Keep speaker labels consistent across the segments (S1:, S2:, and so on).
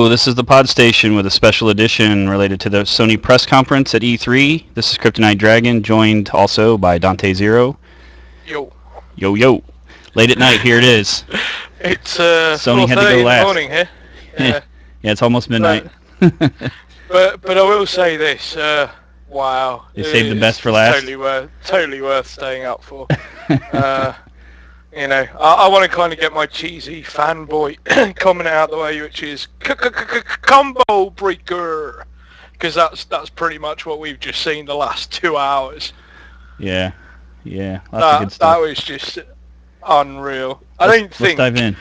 S1: this is the PodStation with a special edition related to the Sony press conference at E3. This is Kryptonite Dragon, joined also by Dante Zero.
S2: Yo.
S1: Yo. Late at night, here it is.
S2: It's
S1: Sony had to go last.
S2: morning here.
S1: Yeah, it's almost midnight.
S2: But I will say this, wow.
S1: You saved the best for last.
S2: Totally worth staying up for. I want to kind of get my cheesy fanboy comment out the way, which is combo breaker, because that's pretty much what we've just seen the last 2 hours.
S1: Yeah, lots of good stuff.
S2: That was just unreal.
S1: Let's dive in.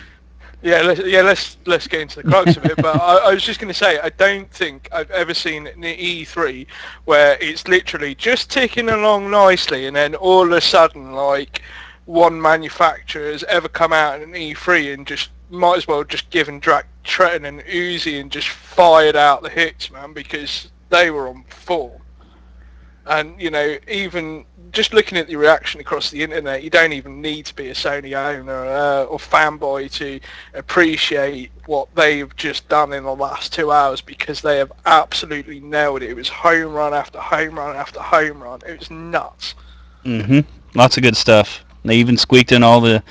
S2: Let's get into the crux of it. But I was just going to say, I don't think I've ever seen an E3 where it's literally just ticking along nicely, and then all of a sudden, like, one manufacturer has ever come out in an E3 and just might as well just given Tretton and Uzi and just fired out the hits, man, because they were on form. And, even just looking at the reaction across the internet, you don't even need to be a Sony owner or fanboy to appreciate what they've just done in the last 2 hours, because they have absolutely nailed it. It was home run after home run after home run. It was nuts.
S1: Lots of good stuff. They even squeaked in all the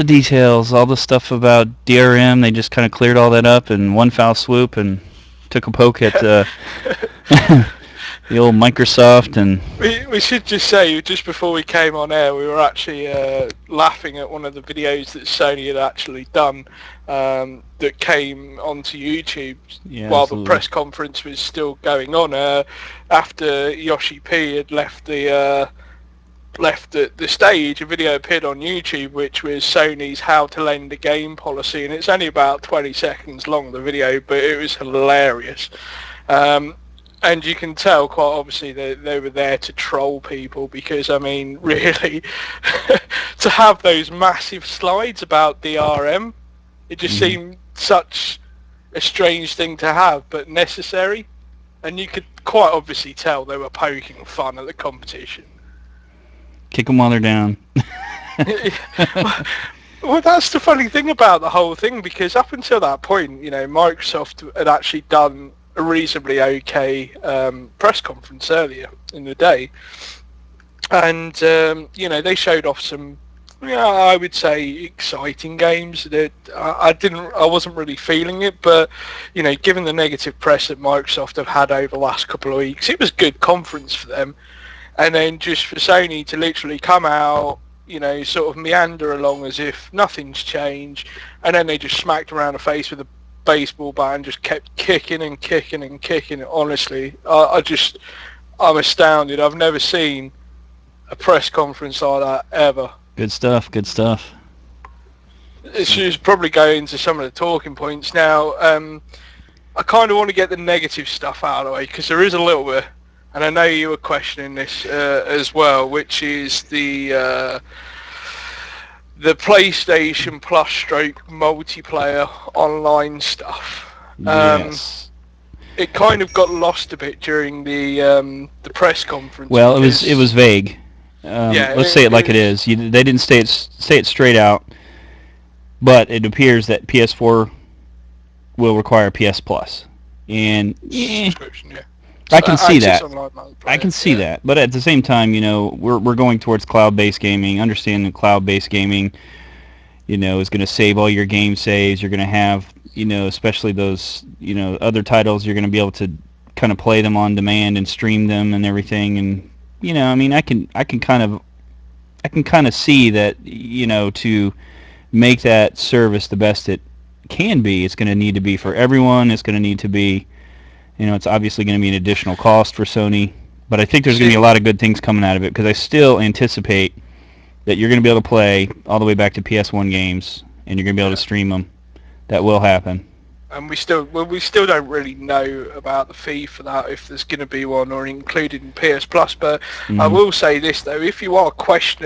S1: details, all the stuff about DRM. They just kind of cleared all that up in one foul swoop and took a poke at the old Microsoft. And
S2: we should just say, just before we came on air, we were actually laughing at one of the videos that Sony had actually done that came onto YouTube while
S1: absolutely.
S2: The press conference was still going on. After Yoshi P had left the stage, a video appeared on YouTube which was Sony's how to lend a game policy, and it's only about 20 seconds long, the video, but it was hilarious. And you can tell quite obviously they were there to troll people, because I mean, really, to have those massive slides about DRM, it just seemed such a strange thing to have, but necessary, and you could quite obviously tell they were poking fun at the competition.
S1: Kick them while they're down.
S2: Well, that's the funny thing about the whole thing, because up until that point, Microsoft had actually done a reasonably okay press conference earlier in the day, and they showed off some, I would say, exciting games that I wasn't really feeling it, but given the negative press that Microsoft have had over the last couple of weeks, it was a good conference for them. And then just for Sony to literally come out, sort of meander along as if nothing's changed, and then they just smacked around the face with a baseball bat and just kept kicking and kicking and kicking. Honestly, I'm astounded. I've never seen a press conference like that ever.
S1: Good stuff.
S2: It should probably go into some of the talking points now. I kind of want to get the negative stuff out of the way, because there is a little bit. And I know you were questioning this as well, which is the PlayStation Plus stroke multiplayer online stuff.
S1: Yes.
S2: It kind of got lost a bit during the press conference.
S1: Well, it was vague. Let's say it like it is. They didn't say it straight out, but it appears that PS4 will require PS Plus, and
S2: subscription, yeah.
S1: I can see that. I can see that, but at the same time, we're going towards cloud-based gaming. Understanding cloud-based gaming, is going to save all your game saves. You're going to have, especially those, other titles. You're going to be able to kind of play them on demand and stream them and everything. And I can kind of see that, to make that service the best it can be, it's going to need to be for everyone. It's going to need to be. It's obviously going to be an additional cost for Sony, but I think there's going to be a lot of good things coming out of it, because I still anticipate that you're going to be able to play all the way back to PS1 games, and you're going to be able to stream them. That will happen.
S2: And we still don't really know about the fee for that, if there's going to be one, or included in PS Plus. But I will say this though: if you are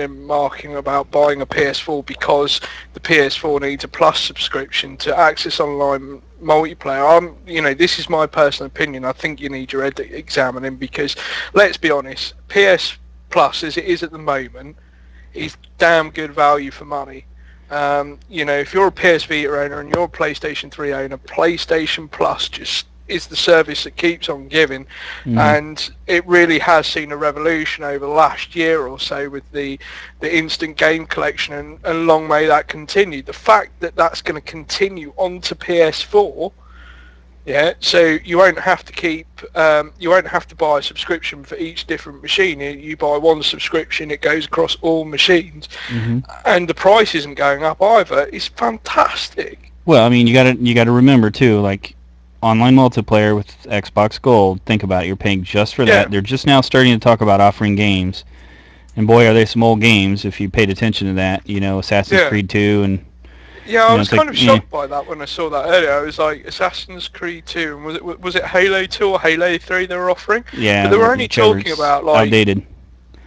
S2: marking about buying a PS4 because the PS4 needs a Plus subscription to access online multiplayer, this is my personal opinion. I think you need your head examining, because let's be honest, PS Plus as it is at the moment is damn good value for money. If you're a PS Vita owner and you're a PlayStation 3 owner, PlayStation Plus just is the service that keeps on giving. And it really has seen a revolution over the last year or so with the instant game collection, and long may that continue. The fact that that's going to continue onto PS4, so you won't have to buy a subscription for each different machine. You buy one subscription, it goes across all machines, and the price isn't going up either. It's fantastic.
S1: Well, I mean, you gotta remember too, like online multiplayer with Xbox Gold. Think about it, you're paying just for that. They're just now starting to talk about offering games, and boy, are they some old games if you paid attention to that. Assassin's Creed 2 and.
S2: Yeah, I was kind of shocked by that when I saw that earlier. I was like, Assassin's Creed 2, and was it Halo 2 or Halo 3 they were offering?
S1: Yeah,
S2: but they were only talking about like
S1: outdated.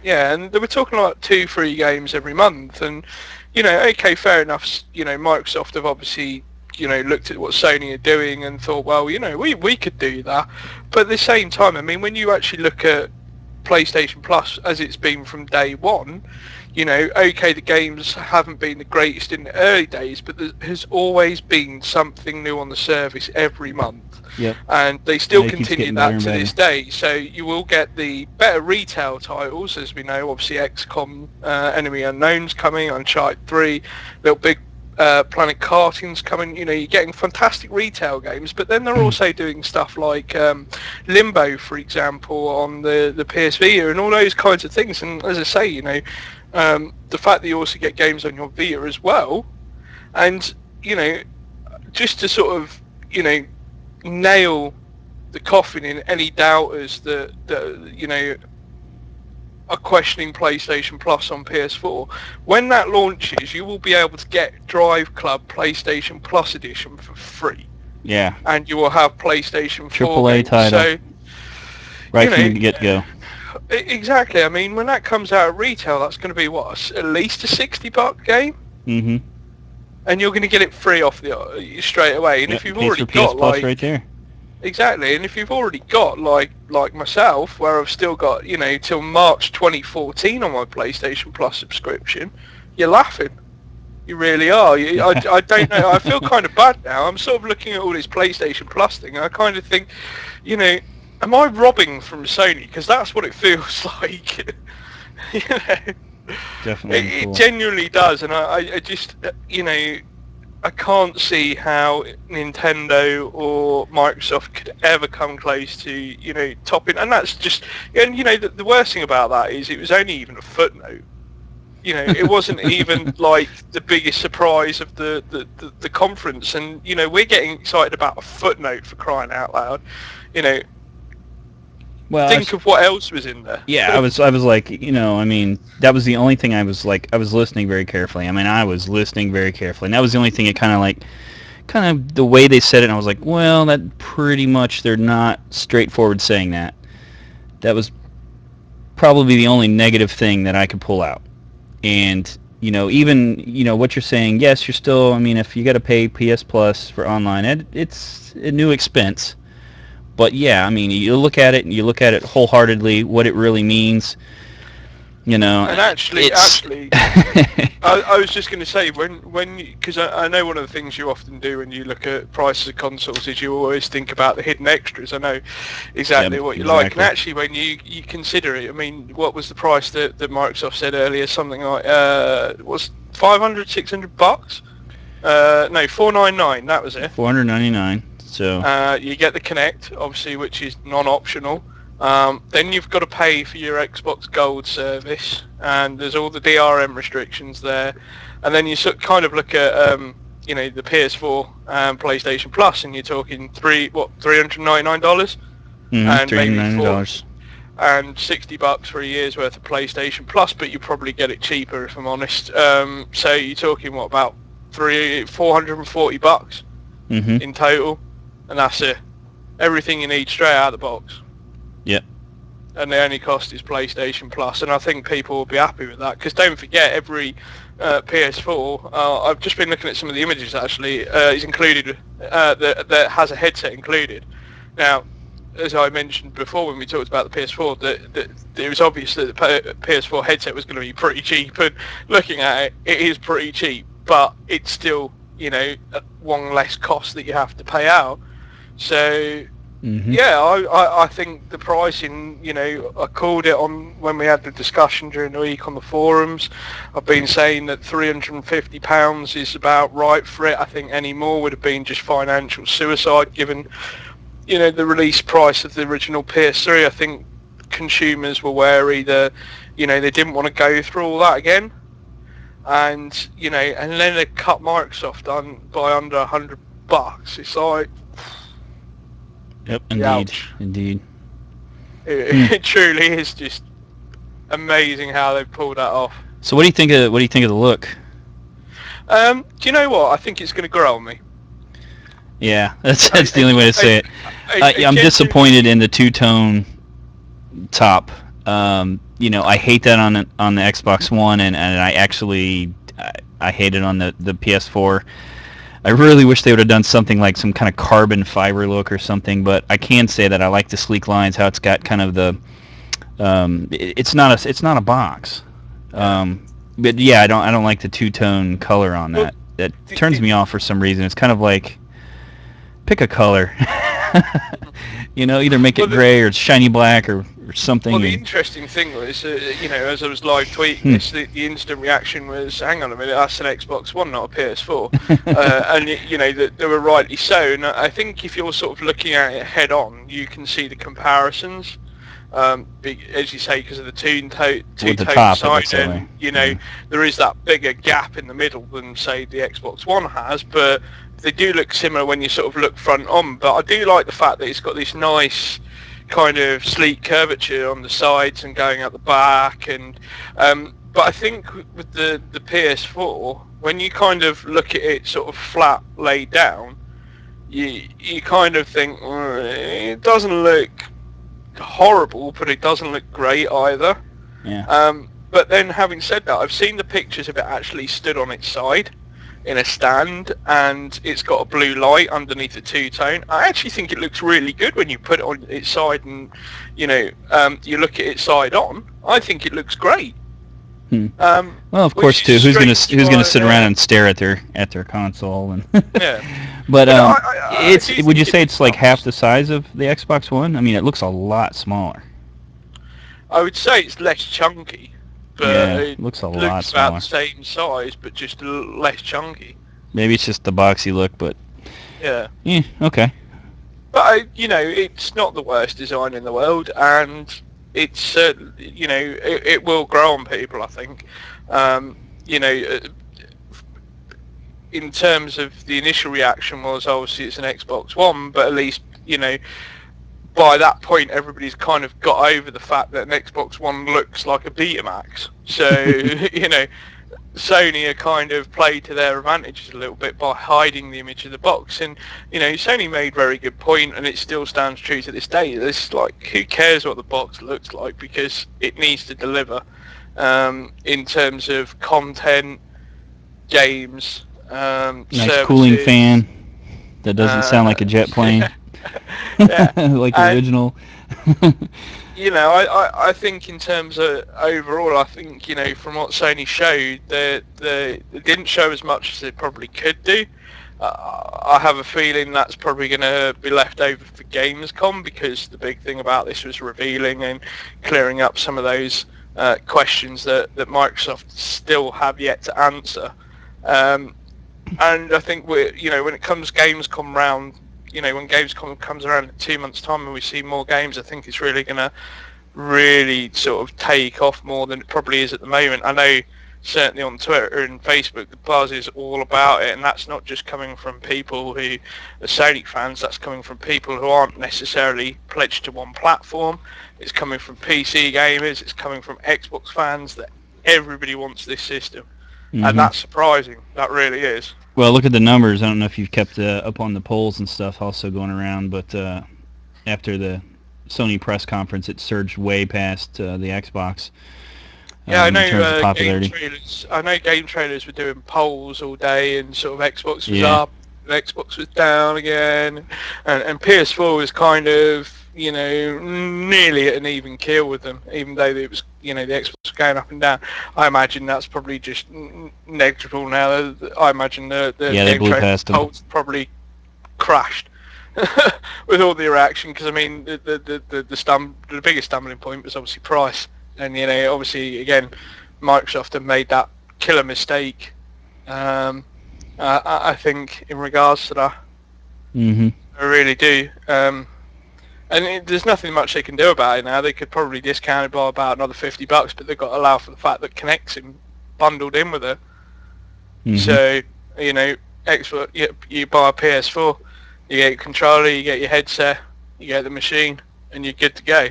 S2: Yeah, and they were talking about 2-3 games every month, and okay, fair enough. Microsoft have obviously looked at what Sony are doing and thought, well, we could do that. But at the same time, I mean, when you actually look at PlayStation Plus as it's been from day one, okay, the games haven't been the greatest in the early days, but there has always been something new on the service every month.
S1: Yep.
S2: And they still continue that to this day. So you will get the better retail titles, as we know, obviously XCOM, Enemy Unknown's coming, Uncharted 3, Little Big Planet Karting's coming. You're getting fantastic retail games, but then they're also doing stuff like Limbo, for example, on the PS Vita and all those kinds of things. And as I say, the fact that you also get games on your Vita as well, and just to sort of nail the coffin in any doubters that are questioning PlayStation Plus on PS4, when that launches, you will be able to get Drive Club PlayStation Plus Edition for free.
S1: Yeah.
S2: And you will have PlayStation 4
S1: AAA
S2: games.
S1: title.
S2: So,
S1: right from the get-go.
S2: Exactly. I mean, when that comes out at retail, that's going to be what, at least a $60 game. And you're going to get it free off straight away. And if you've already got
S1: Plus right there.
S2: Exactly, and if you've already got like myself, where I've still got till March 2014 on my PlayStation Plus subscription, you're laughing. You really are. I don't know. I feel kind of bad now. I'm sort of looking at all this PlayStation Plus thing. I kind of think, am I robbing from Sony? Because that's what it feels like.
S1: Definitely.
S2: It genuinely does, and I just I can't see how Nintendo or Microsoft could ever come close to topping, and that's just the worst thing about that is it was only even a footnote. It wasn't even like the biggest surprise of the conference, and we're getting excited about a footnote, for crying out loud.
S1: Well,
S2: think of what else was in there.
S1: Yeah, I was like, I mean, that was the only thing I was listening very carefully. And that was the only thing it kind of the way they said it, and I was like, well, that pretty much, they're not straightforward saying that. That was probably the only negative thing that I could pull out. And, even, what you're saying, yes, you're still, I mean, if you got to pay PS Plus for online, it's a new expense. But yeah, I mean, you look at it and you look at it wholeheartedly, what it really means. And
S2: actually, I was just going to say, because I know one of the things you often do when you look at prices of consoles is you always think about the hidden extras. I know exactly what you like, and actually, when you consider it, I mean, what was the price that Microsoft said earlier? Something like was $500, $600? No, $499. That was it.
S1: $499. So
S2: you get the Kinect, obviously, which is non-optional. Then you've got to pay for your Xbox Gold service, and there's all the DRM restrictions there. And then you kind of look at the PS4 and PlayStation Plus, and you're talking $399,
S1: and $399, and
S2: $60 for a year's worth of PlayStation Plus. But you probably get it cheaper, if I'm honest. So you're talking about $440 in total. And that's it. Everything you need straight out of the box.
S1: Yep.
S2: And the only cost is PlayStation Plus, and I think people will be happy with that. Because don't forget, every PS4, I've just been looking at some of the images actually, is included, that has a headset included. Now, as I mentioned before when we talked about the PS4, that it was obvious that the PS4 headset was going to be pretty cheap, and looking at it, it is pretty cheap. but it's still, one less cost that you have to pay out. So, yeah, I think the pricing, I called it on when we had the discussion during the week on the forums. I've been saying that £350 is about right for it. I think any more would have been just financial suicide given, the release price of the original PS3. I think consumers were wary that, they didn't want to go through all that again. And, and then they cut Microsoft on by under $100. It's like...
S1: Yep, indeed.
S2: It truly is just amazing how they've pulled that off.
S1: So what do you think of the look?
S2: Do you know what? I think it's going to grow on me.
S1: Yeah, that's the only way to say it. I'm disappointed in the two-tone top. I hate that on the Xbox One, and I actually I hate it on the PS4. I really wish they would have done something like some kind of carbon fiber look or something, but I can say that I like the sleek lines, how it's got kind of the it's not a box. But yeah, I don't like the two-tone color on that. That turns me off for some reason. It's kind of like pick a color. Either make it gray or shiny black or something.
S2: Well, the interesting thing was, as I was live tweeting this, the instant reaction was, hang on a minute, that's an Xbox One, not a PS4. And, they were rightly so. And I think if you're sort of looking at it head on, you can see the comparisons. As you say, because of the two-tone side, and, there is that bigger gap in the middle than, say, the Xbox One has, but they do look similar when you sort of look front on. But I do like the fact that it's got this nice kind of sleek curvature on the sides and going out the back, and but I think with the PS4, when you kind of look at it sort of flat laid down, you kind of think it doesn't look horrible, but it doesn't look great either.
S1: Yeah.
S2: But then having said that, I've seen the pictures of it actually stood on its side in a stand, and it's got a blue light underneath the two-tone. I actually think it looks really good when you put it on its side and, you look at it side on. I think it looks great.
S1: Well, of course, too. Who's gonna sit around and stare at their console? And
S2: yeah.
S1: But would you say it's like half the size of the Xbox One? I mean, it looks a lot smaller.
S2: I would say it's less chunky. But
S1: yeah, it looks a lot smaller.
S2: About the same size, but just less chunky.
S1: Maybe it's just the boxy look, but...
S2: Yeah.
S1: Yeah, okay.
S2: But, it's not the worst design in the world, and it's, it will grow on people, I think. In terms of the initial reaction was, obviously, it's an Xbox One, but at least, by that point, everybody's kind of got over the fact that an Xbox One looks like a Betamax. So, Sony are kind of played to their advantages a little bit by hiding the image of the box. And, Sony made very good point, and it still stands true to this day. It's like, who cares what the box looks like, because it needs to deliver in terms of content, games,
S1: nice
S2: services.
S1: Cooling fan that doesn't sound like a jet plane.
S2: Yeah.
S1: Like the original.
S2: I think in terms of overall, I think, from what Sony showed, they didn't show as much as they probably could do. I have a feeling that's probably going to be left over for Gamescom, because the big thing about this was revealing and clearing up some of those questions that Microsoft still have yet to answer. And I think when it comes Gamescom round, when Gamescom comes around in 2 months' time and we see more games, I think it's really going to sort of take off more than it probably is at the moment. I know certainly on Twitter and Facebook, the buzz is all about it, and that's not just coming from people who are Sony fans, that's coming from people who aren't necessarily pledged to one platform. It's coming from PC gamers, it's coming from Xbox fans, that everybody wants this system. Mm-hmm. And that's surprising, that really is.
S1: Well, look at the numbers. I don't know if you've kept up on the polls and stuff also going around, but after the Sony press conference, it surged way past the Xbox.
S2: Yeah, I know.
S1: In terms of popularity.
S2: Game trailers were doing polls all day, and sort of Xbox was up, and Xbox was down again, and PS4 was kind of nearly at an even keel with them, even though it was, the Xbox was going up and down. I imagine that's probably just negligible now. I imagine the
S1: they blew past them.
S2: Probably crashed with all the reaction, because I mean the biggest stumbling point was obviously price, and obviously again Microsoft have made that killer mistake. I think in regards to that, I really do. And there's nothing much they can do about it now. They could probably discount it by about another $50, but they've got to allow for the fact that Kinect's bundled in with it. So, Xbox, you buy a PS4, you get your controller, you get your headset, you get the machine, and you're good to go.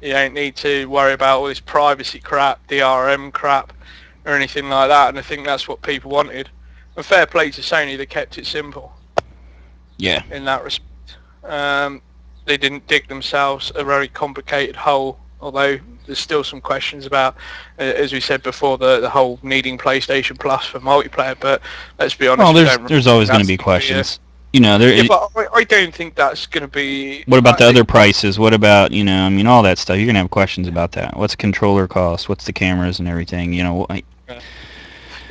S2: You don't need to worry about all this privacy crap, DRM crap, or anything like that. And I think that's what people wanted. And fair play to Sony, they kept it simple.
S1: Yeah.
S2: In that respect. They didn't dig themselves a very complicated hole, although there's still some questions about, as we said before, the whole needing PlayStation Plus for multiplayer. But let's be honest,
S1: there's always going to be questions.
S2: But I don't think that's going to be...
S1: What about the other prices? What about, all that stuff? You're going to have questions about that. What's a controller cost? What's the cameras and everything? Yeah,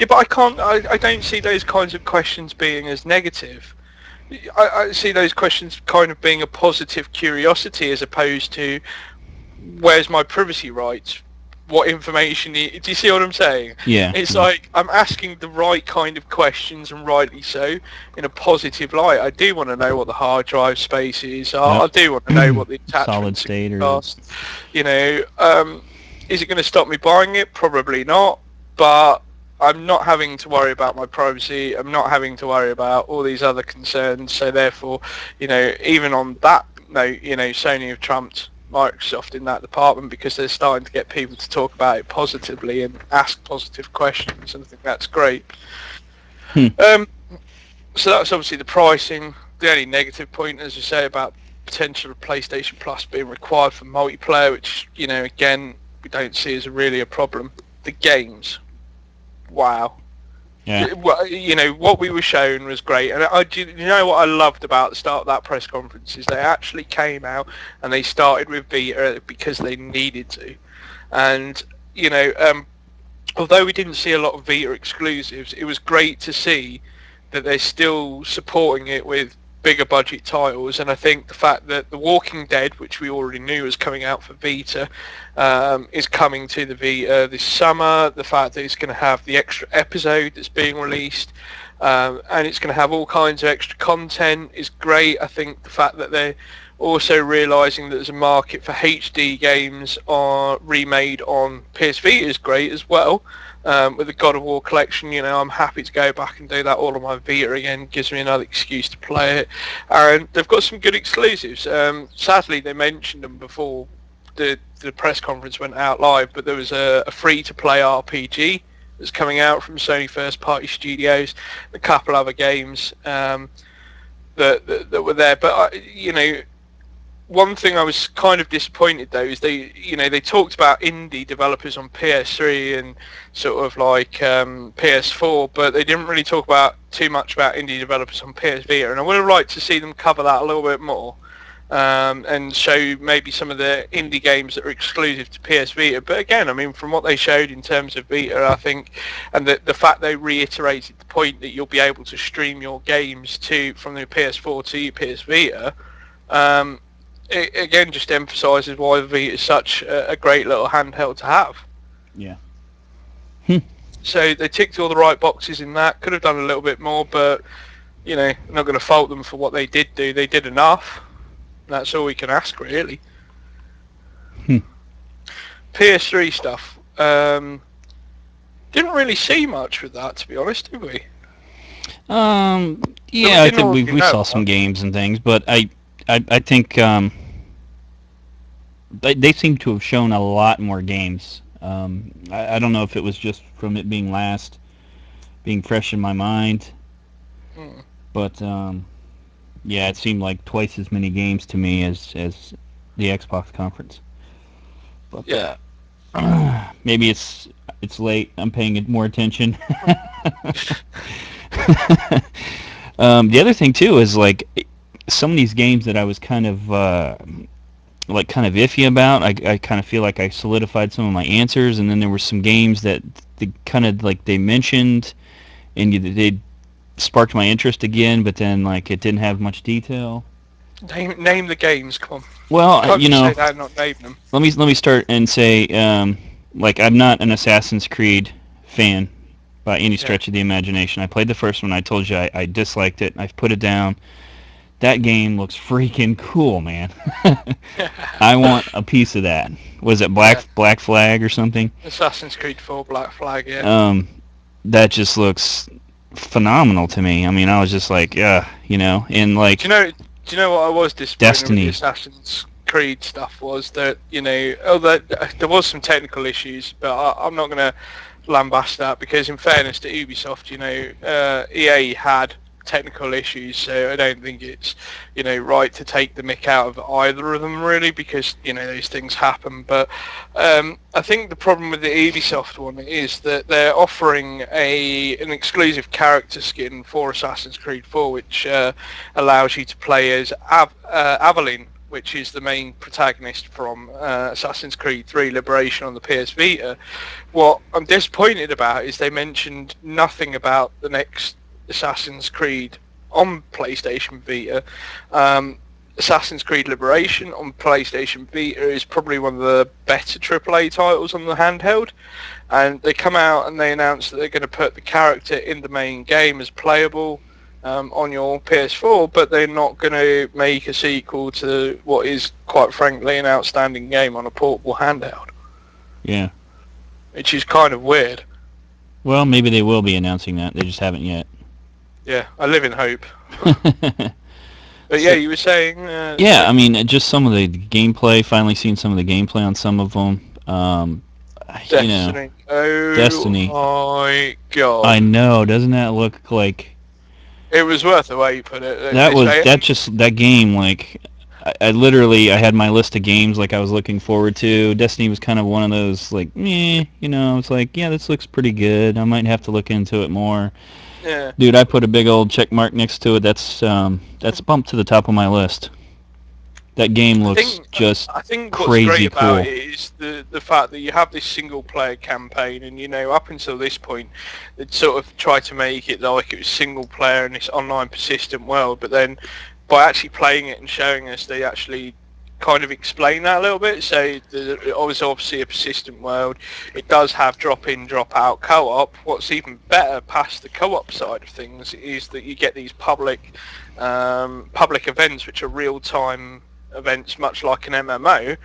S2: but I don't see those kinds of questions being as negative. I see those questions kind of being a positive curiosity, as opposed to where's my privacy rights? What information? Do you see what I'm saying?
S1: Yeah.
S2: It's like I'm asking the right kind of questions, and rightly so, in a positive light. I do want to know what the hard drive space is. I do want to know what the attachments cost. Is it going to stop me buying it? Probably not. But I'm not having to worry about my privacy. I'm not having to worry about all these other concerns. So therefore, even on that note, Sony have trumped Microsoft in that department, because they're starting to get people to talk about it positively and ask positive questions, and I think that's great. So that's obviously the pricing. The only negative point, as you say, about potential of PlayStation Plus being required for multiplayer, which again we don't see as really a problem. The games. Wow.
S1: Yeah.
S2: What we were shown was great, and what I loved about the start of that press conference is they actually came out and they started with Vita because they needed to, and although we didn't see a lot of Vita exclusives, it was great to see that they're still supporting it with bigger budget titles. And I think the fact that The Walking Dead, which we already knew was coming out for Vita, is coming to the Vita this summer, the fact that it's going to have the extra episode that's being released, and it's going to have all kinds of extra content is great. I think the fact that they're also realising that there's a market for HD games remade on PS Vita is great as well. With the God of War collection, I'm happy to go back and do that all on my Vita again. Gives me another excuse to play it. And they've got some good exclusives. Sadly, they mentioned them before the press conference went out live, but there was a free-to-play RPG that's coming out from Sony first-party studios, a couple other games that were there. But, one thing I was kind of disappointed though is they talked about indie developers on PS3 and sort of like PS4, but they didn't really talk about too much about indie developers on PS Vita, and I would have liked to see them cover that a little bit more, and show maybe some of the indie games that are exclusive to PS Vita. But again, I mean, from what they showed in terms of Vita, I think, and the fact they reiterated the point that you'll be able to stream your games from the PS4 to your PS Vita, it again just emphasises why the Vita is such a great little handheld to have.
S1: Yeah.
S2: So they ticked all the right boxes in that. Could have done a little bit more, but I'm not going to fault them for what they did do. They did enough. That's all we can ask, really. PS3 stuff. Didn't really see much with that, to be honest, did we?
S1: Yeah, I think we saw some games and things, but I think they seem to have shown a lot more games. I don't know if it was just from it being fresh in my mind, but yeah, it seemed like twice as many games to me as the Xbox conference. But
S2: yeah,
S1: maybe it's late. I'm paying more attention. The other thing too is like some of these games that I was kind of like kind of iffy about. I kind of feel like I solidified some of my answers, and then there were some games that they kind of like they mentioned, and they sparked my interest again, but then like it didn't have much detail.
S2: Name the games, come on.
S1: Well,
S2: Can't you say that and not name them?
S1: Let me start and say, like I'm not an Assassin's Creed fan by any stretch of the imagination. I played the first one. I told you I disliked it. I've put it down. That game looks freaking cool, man. I want a piece of that. Was it Black Flag or something?
S2: Assassin's Creed 4 Black Flag, yeah.
S1: That just looks phenomenal to me. I mean, I was just like, and like.
S2: Do you know what I was disappointed
S1: Destiny.
S2: with the Assassin's Creed stuff was that, there was some technical issues, but I'm not going to lambast that because in fairness to Ubisoft, EA had technical issues, so I don't think it's right to take the mick out of either of them really, because those things happen. But I think the problem with the Ubisoft one is that they're offering an exclusive character skin for Assassin's Creed 4, which allows you to play as Aveline, which is the main protagonist from Assassin's Creed 3 Liberation on the PS Vita. What I'm disappointed about is they mentioned nothing about the next Assassin's Creed on PlayStation Vita. Assassin's Creed Liberation on PlayStation Vita is probably one of the better AAA titles on the handheld, and they come out and they announce that they're going to put the character in the main game as playable on your PS4, but they're not going to make a sequel to what is quite frankly an outstanding game on a portable handheld.
S1: Yeah.
S2: Which is kind of weird.
S1: Well, maybe they will be announcing that. They just haven't yet.
S2: Yeah, I live in hope. But yeah, you were saying...
S1: yeah, I mean, just some of the gameplay, finally seen some of the gameplay on some of them.
S2: Destiny. Oh
S1: Destiny.
S2: My God.
S1: I know, doesn't that look like...
S2: It was worth the way you put it.
S1: That game, like... I literally, I had my list of games like I was looking forward to. Destiny was kind of one of those, like, it's like, yeah, this looks pretty good. I might have to look into it more.
S2: Yeah.
S1: Dude, I put a big old check mark next to it. That's bumped to the top of my list. That game looks
S2: I think
S1: crazy
S2: what's great
S1: cool.
S2: about it is the fact that you have this single player campaign, and up until this point, they'd sort of tried to make it like it was single player in this online persistent world, but then by actually playing it and showing us, they actually kind of explain that a little bit. So it was obviously a persistent world. It does have drop-in, drop-out co-op. What's even better past the co-op side of things is that you get these public events, which are real-time events, much like an MMO,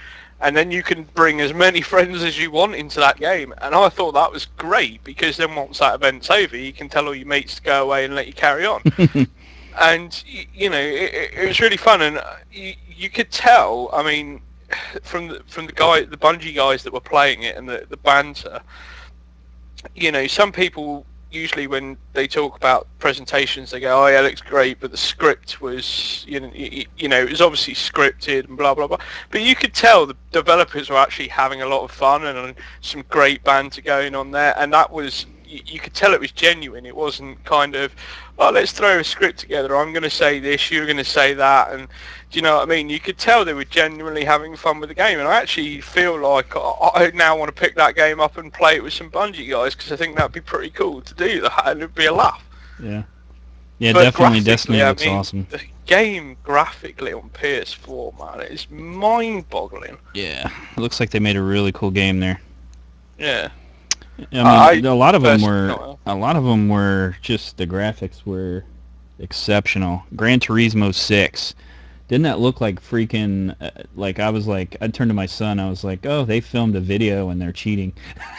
S2: and then you can bring as many friends as you want into that game. And I thought that was great, because then once that event's over, you can tell all your mates to go away and let you carry on. And it was really fun, and you could tell. I mean, from the Bungie guys that were playing it, and the banter. Some people usually when they talk about presentations, they go, "Oh yeah, it looks great," but the script was, it was obviously scripted and blah blah blah. But you could tell the developers were actually having a lot of fun and some great banter going on there, and that was. You could tell it was genuine. It wasn't kind of, oh, let's throw a script together. I'm going to say this, you're going to say that, and do you know what I mean? You could tell they were genuinely having fun with the game, and I actually feel like I now want to pick that game up and play it with some Bungie guys, because I think that'd be pretty cool to do that, and it'd be a laugh.
S1: Yeah, but definitely. Destiny looks awesome.
S2: The game graphically on PS4, man, it's mind-boggling.
S1: Yeah, it looks like they made a really cool game there.
S2: Yeah.
S1: I mean, a lot of them were just, the graphics were exceptional. Gran Turismo 6, didn't that look like freaking, like I turned to my son, I was like, oh, they filmed a video and they're cheating.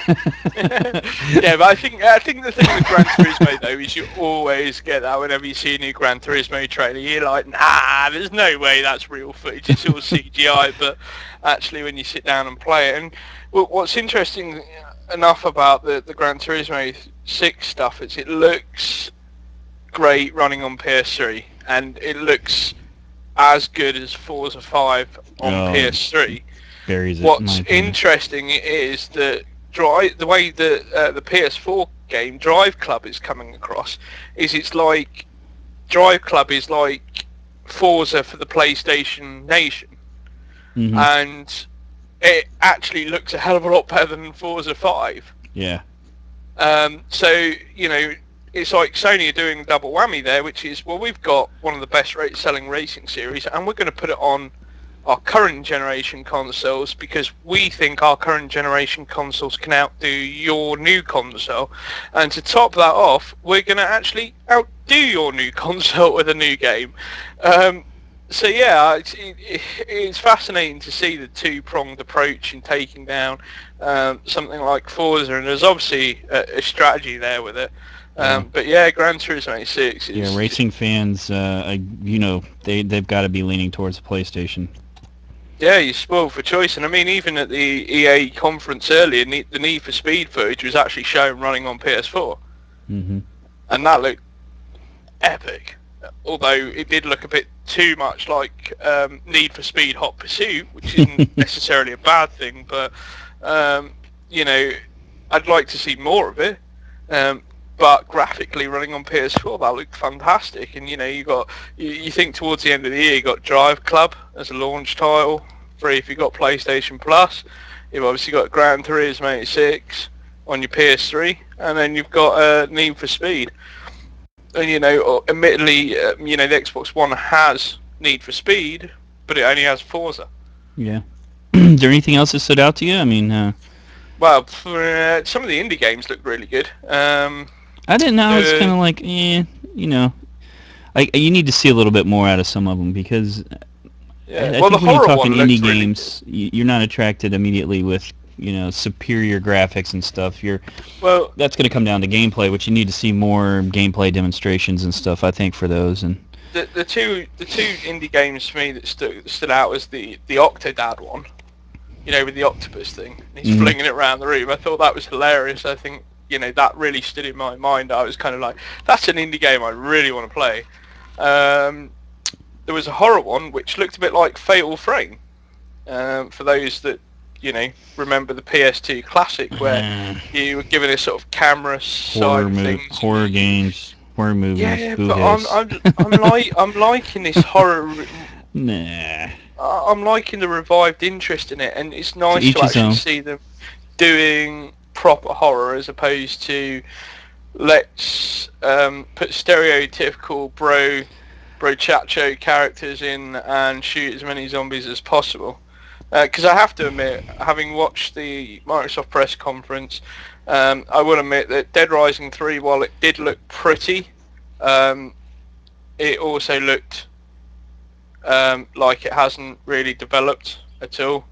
S2: Yeah, but I think the thing with Gran Turismo though is you always get that whenever you see a new Gran Turismo trailer, you're like, nah, there's no way that's real footage, it's all CGI, but actually when you sit down and play it, and what's interesting enough about the Gran Turismo 6 stuff is it looks great running on PS3, and it looks as good as Forza 5 on PS3. What's interesting is that the way that the PS4 game Drive Club is coming across is it's like Drive Club is like Forza for the PlayStation Nation. and it actually looks a hell of a lot better than Forza 5.
S1: Yeah.
S2: So, it's like Sony are doing a double whammy there, which is, well, we've got one of the best selling racing series, and we're going to put it on our current generation consoles because we think our current generation consoles can outdo your new console. And to top that off, we're going to actually outdo your new console with a new game. So yeah, it's fascinating to see the two-pronged approach in taking down something like Forza, and there's obviously a strategy there with it. But yeah, Gran Turismo 6 is...
S1: Yeah, racing fans, they've got to be leaning towards the PlayStation.
S2: Yeah, you're spoiled for choice. And I mean, even at the EA conference earlier, the Need for Speed footage was actually shown running on PS4.
S1: Mm-hmm.
S2: And that looked epic. Although it did look a bit too much like Need for Speed Hot Pursuit, which isn't necessarily a bad thing, but, I'd like to see more of it. But graphically running on PS4, that looked fantastic. And you think towards the end of the year, you got Drive Club as a launch title, free if you got PlayStation Plus. You've obviously got Gran Turismo 6 on your PS3, and then you've got Need for Speed. And admittedly, the Xbox One has Need for Speed, but it only has Forza.
S1: Yeah. Is there anything else that stood out to you? I mean,
S2: well, some of the indie games look really good.
S1: I didn't know. It's kind of like, you need to see a little bit more out of some of them because I think when you're talking indie games, really you're not attracted immediately with superior graphics and stuff. That's going to come down to gameplay, which you need to see more gameplay demonstrations and stuff. I think for those and
S2: the two indie games for me that stood out was the Octodad one, with the octopus thing. He's flinging it around the room. I thought that was hilarious. I think that really stood in my mind. I was kind of like, that's an indie game I really want to play. There was a horror one which looked a bit like Fatal Frame. For those that remember the PS2 classic, where you were given a sort of camera side things.
S1: Horror games, horror movies.
S2: Yeah, but I'm liking this horror.
S1: Nah.
S2: I'm liking the revived interest in it, and it's nice to actually see them doing proper horror as opposed to let's put stereotypical bro chacho characters in and shoot as many zombies as possible. Because I have to admit, having watched the Microsoft press conference, I will admit that Dead Rising 3, while it did look pretty, it also looked like it hasn't really developed at all.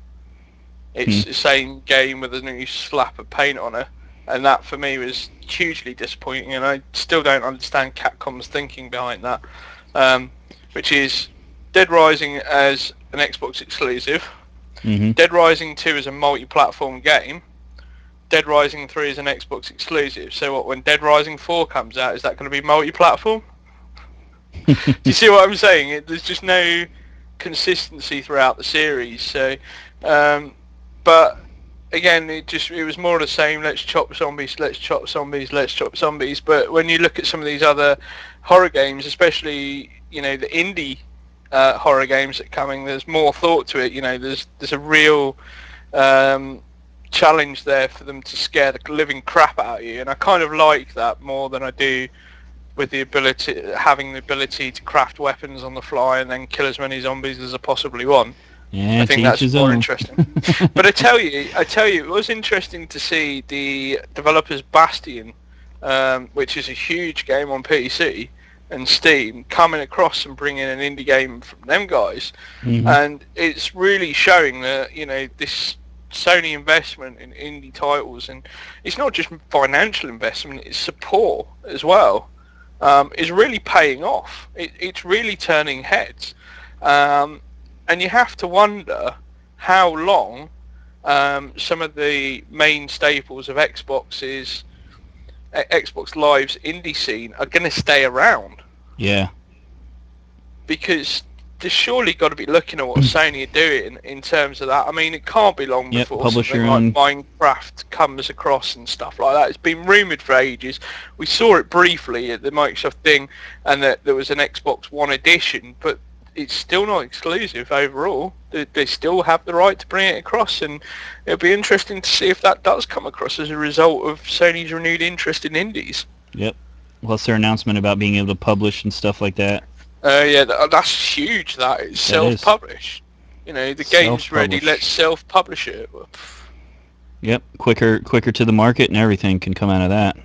S2: It's the same game with a new slap of paint on it, and that for me was hugely disappointing, and I still don't understand Capcom's thinking behind that, which is Dead Rising as an Xbox exclusive, Dead Rising 2 is a multi-platform game, Dead Rising 3 is an Xbox exclusive. So when Dead Rising 4 comes out, is that going to be multi-platform? Do you see what I'm saying? There's just no consistency throughout the series. So, but again, it was more of the same. Let's chop zombies, let's chop zombies, let's chop zombies. But when you look at some of these other horror games, especially the indie horror games that are coming, there's more thought to it. There's a real challenge there for them to scare the living crap out of you, and I kind of like that more than I do with having the ability to craft weapons on the fly and then kill as many zombies as I possibly want.
S1: Yeah,
S2: I think that's more interesting. But I tell you, it was interesting to see the developers Bastion, which is a huge game on PC and Steam, coming across and bringing an indie game from them guys, and it's really showing that this Sony investment in indie titles, and it's not just financial investment, it's support as well, is really paying off. It's really turning heads, and you have to wonder how long some of the main staples of Xbox Live's indie scene are going to stay around.
S1: Yeah.
S2: Because there's surely got to be looking at what Sony are doing in terms of that. I mean, it can't be long before something like Minecraft comes across and stuff like that. It's been rumoured for ages. We saw it briefly at the Microsoft thing, and that there was an Xbox One edition, but it's still not exclusive overall. They still have the right to bring it across, and it'll be interesting to see if that does come across as a result of Sony's renewed interest in indies.
S1: Yep. Plus their announcement about being able to publish and stuff like that.
S2: Yeah, that's huge. That it's self-published. You know, the game's ready. Let's self-publish it.
S1: Yep. Quicker to the market, and everything can come out of that.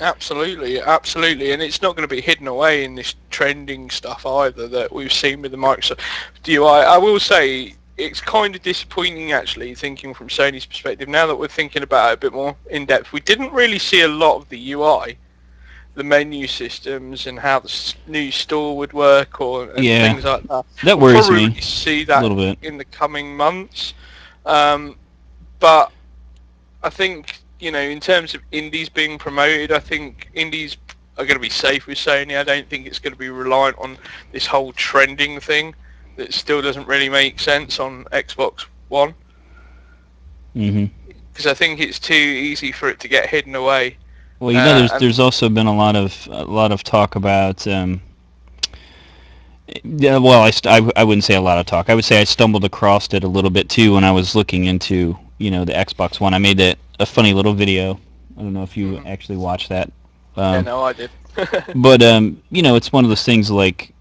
S2: Absolutely, and it's not going to be hidden away in this trending stuff either that we've seen with the Microsoft UI. I will say it's kind of disappointing, actually, thinking from Sony's perspective. Now that we're thinking about it a bit more in depth, we didn't really see a lot of the UI, the menu systems, and how the new store would work, and things like that.
S1: That worries me.
S2: We'll probably see that
S1: a little bit
S2: in the coming months, but I think, you know, in terms of indies being promoted, I think indies are going to be safe with Sony. I don't think it's going to be reliant on this whole trending thing that still doesn't really make sense on Xbox One. Because I think it's too easy for it to get hidden away.
S1: Well, you know, there's also been a lot of talk about. Yeah, well, I wouldn't say a lot of talk. I would say I stumbled across it a little bit too when I was looking into, you know, the Xbox One. I made a funny little video. I don't know if you actually watched that.
S2: Yeah, no, I did.
S1: But you know, it's one of those things like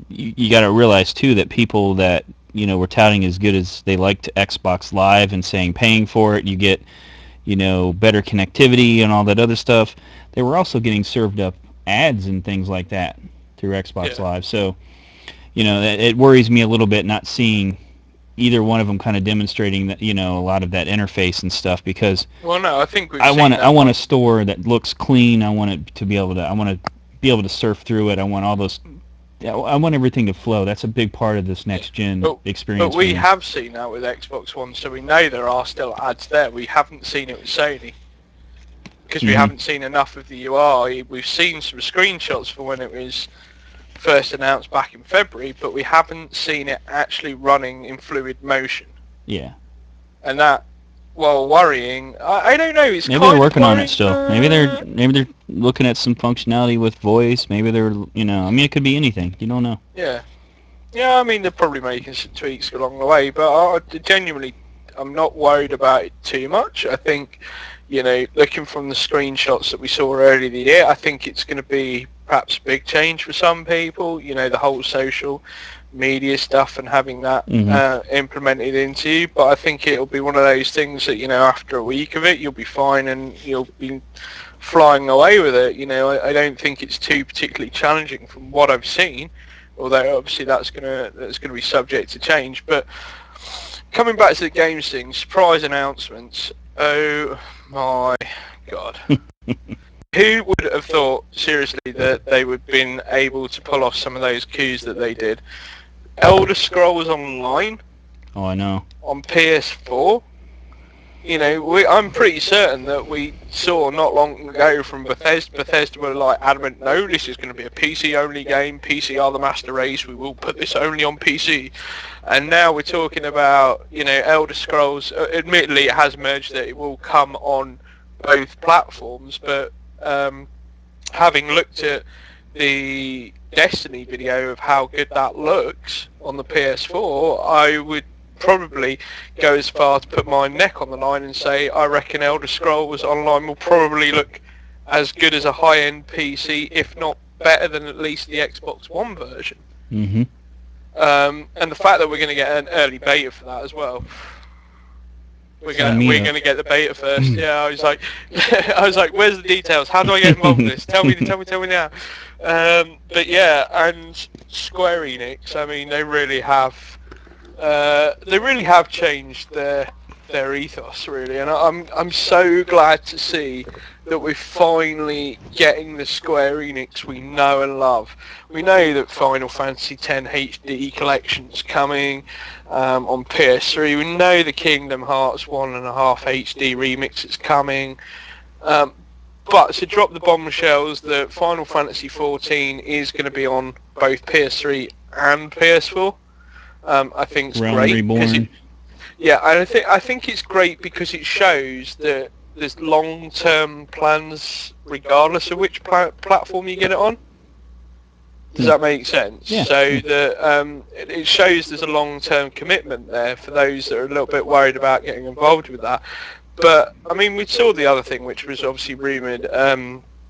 S1: you got to realize too that people that, you know, were touting as good as they liked Xbox Live and saying paying for it, you get, you know, better connectivity and all that other stuff. They were also getting served up ads and things like that through Xbox Live. So, you know, it worries me a little bit not seeing either one of them kind of demonstrating that, you know, a lot of that interface and stuff, because
S2: well, no, I think
S1: I want a store that looks clean. I want it to be able to surf through it. I want all those. I want everything to flow. That's a big part of this next gen experience.
S2: But we have seen that with Xbox One, so we know there are still ads there. We haven't seen it with Sony because we haven't seen enough of the UI. We've seen some screenshots for when it was first announced back in February, but we haven't seen it actually running in fluid motion.
S1: Yeah.
S2: And that, while worrying, I don't know. It's
S1: maybe they're working on it still. Maybe they're looking at some functionality with voice. Maybe they're, you know, I mean, it could be anything. You don't know.
S2: Yeah. Yeah, I mean, they're probably making some tweaks along the way, but genuinely, I'm not worried about it too much. I think, you know, looking from the screenshots that we saw earlier in the year, I think it's going to be perhaps a big change for some people, you know, the whole social media stuff and having that implemented into you. But I think it'll be one of those things that, you know, after a week of it, you'll be fine and you'll be flying away with it. You know, I don't think it's too particularly challenging from what I've seen, although obviously that's gonna be subject to change. But coming back to the games thing, surprise announcements. Oh my God. Who would have thought, seriously, that they would have been able to pull off some of those coups that they did? Elder Scrolls Online.
S1: Oh, I know.
S2: On PS4. You know, I'm pretty certain that we saw not long ago from Bethesda. Bethesda were like adamant, no, this is going to be a PC-only game. PC are the master race. We will put this only on PC. And now we're talking about, you know, Elder Scrolls. Admittedly, it has merged that it will come on both platforms, but having looked at the Destiny video of how good that looks on the PS4, I would probably go as far to put my neck on the line and say I reckon Elder Scrolls Online will probably look as good as a high-end PC, if not better than at least the Xbox One version. And the fact that we're going to get an early beta for that as well. We're gonna get the beta first. Yeah, I was like, where's the details? How do I get involved in this? Tell me now. But yeah, and Square Enix, I mean, they really have changed their ethos, really, and I'm so glad to see that we're finally getting the Square Enix we know and love. We know that Final Fantasy X HD Collection's coming on PS3. We know the Kingdom Hearts 1.5 HD remix is coming. But to drop the bombshells, that Final Fantasy XIV is going to be on both PS3 and PS4. I think it's great.
S1: Reborn.
S2: Yeah, and I think it's great because it shows that there's long-term plans regardless of which platform you get it on. Does that make sense?
S1: Yeah.
S2: So that it shows there's a long-term commitment there for those that are a little bit worried about getting involved with that. But I mean, we saw the other thing, which was obviously rumoured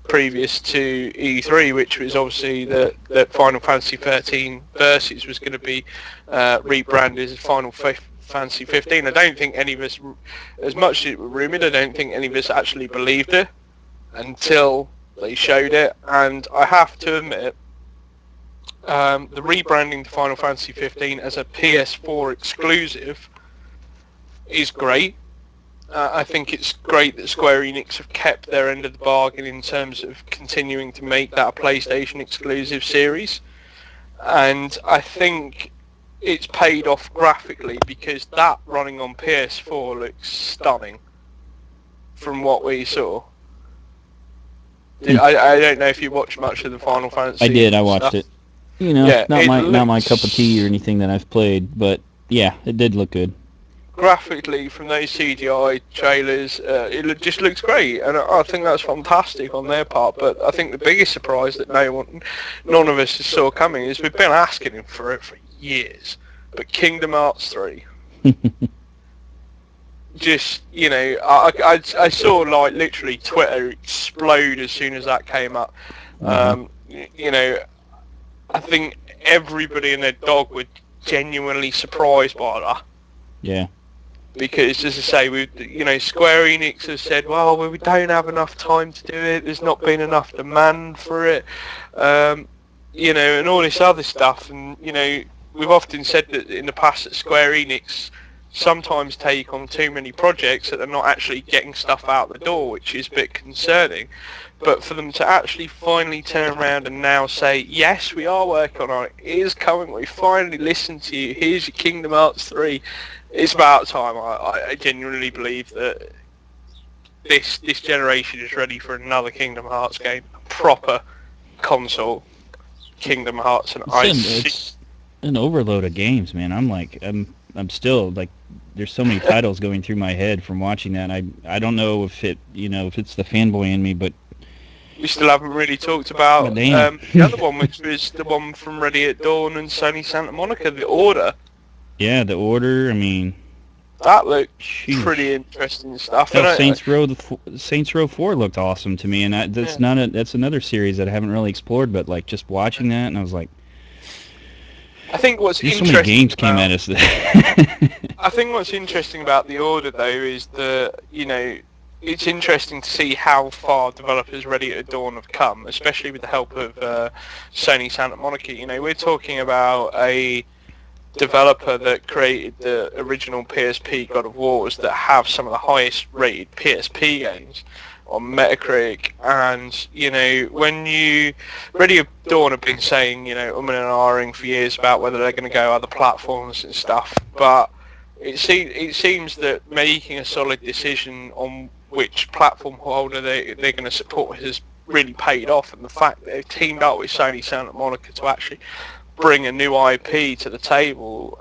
S2: previous to E3, which was obviously that Final Fantasy 13 Versus was going to be rebranded as Final Fantasy 15. I don't think any of us, as much as it was rumoured, I don't think any of us actually believed it until they showed it. And I have to admit, the rebranding to Final Fantasy 15 as a PS4 exclusive is great. I think it's great that Square Enix have kept their end of the bargain in terms of continuing to make that a PlayStation exclusive series. And I think it's paid off graphically, because that running on PS4 looks stunning from what we saw. I don't know if you watched much of the Final Fantasy.
S1: I did. I watched
S2: stuff.
S1: it. Not my cup of tea or anything that I've played, but yeah, it did look good.
S2: Graphically, from those CGI trailers, it just looks great, and I think that's fantastic on their part. But I think the biggest surprise that none of us saw coming is we've been asking him for it for years. But Kingdom Hearts 3, just, I saw like literally Twitter explode as soon as that came up. I think everybody and their dog were genuinely surprised by that.
S1: Yeah.
S2: Because, as I say, Square Enix has said, well, we don't have enough time to do it. There's not been enough demand for it, and all this other stuff. And we've often said that in the past that Square Enix sometimes take on too many projects that they're not actually getting stuff out the door, which is a bit concerning. But for them to actually finally turn around and now say, yes, we are working on it, it is coming, we finally listened to you, here's your Kingdom Hearts 3, it's about time. I genuinely believe that this generation is ready for another Kingdom Hearts game, a proper console Kingdom Hearts. And
S1: it's an overload of games, man. I'm still like, there's so many titles going through my head from watching that. I don't know if it's the fanboy in me, but
S2: we still haven't really talked about the other one, which was the one from Ready at Dawn and Sony Santa Monica, The Order.
S1: Yeah, The Order. I mean,
S2: that looked pretty interesting stuff.
S1: Saints Row 4 looked awesome to me, and that's another series that I haven't really explored. But like just watching that, and I was like,
S2: I think what's interesting.
S1: So many games came at us.
S2: I think what's interesting about The Order, though, is that it's interesting to see how far developers Ready at Dawn have come, especially with the help of Sony Santa Monica. We're talking about a developer that created the original PSP God of Wars that have some of the highest rated PSP games on Metacritic. And when Ready at Dawn have been saying and ahhing for years about whether they're going to go other platforms and stuff, but it seems that making a solid decision on which platform holder they're going to support has really paid off, and the fact that they've teamed up with Sony Santa Monica to actually bring a new IP to the table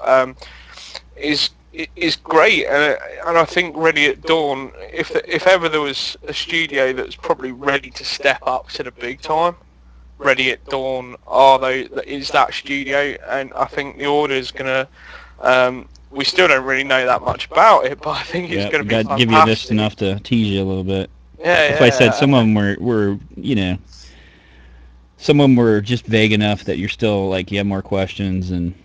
S2: is great. And I think Ready at Dawn, if ever there was a studio that's probably ready to step up to the big time, Ready at Dawn is that studio. And I think The Order is going to we still don't really know that much about it, but I think it's going to be fantastic.
S1: Give you just enough to tease you a little bit.
S2: Yeah,
S1: I said, some of them were some of them were just vague enough that you're still like, you have more questions, and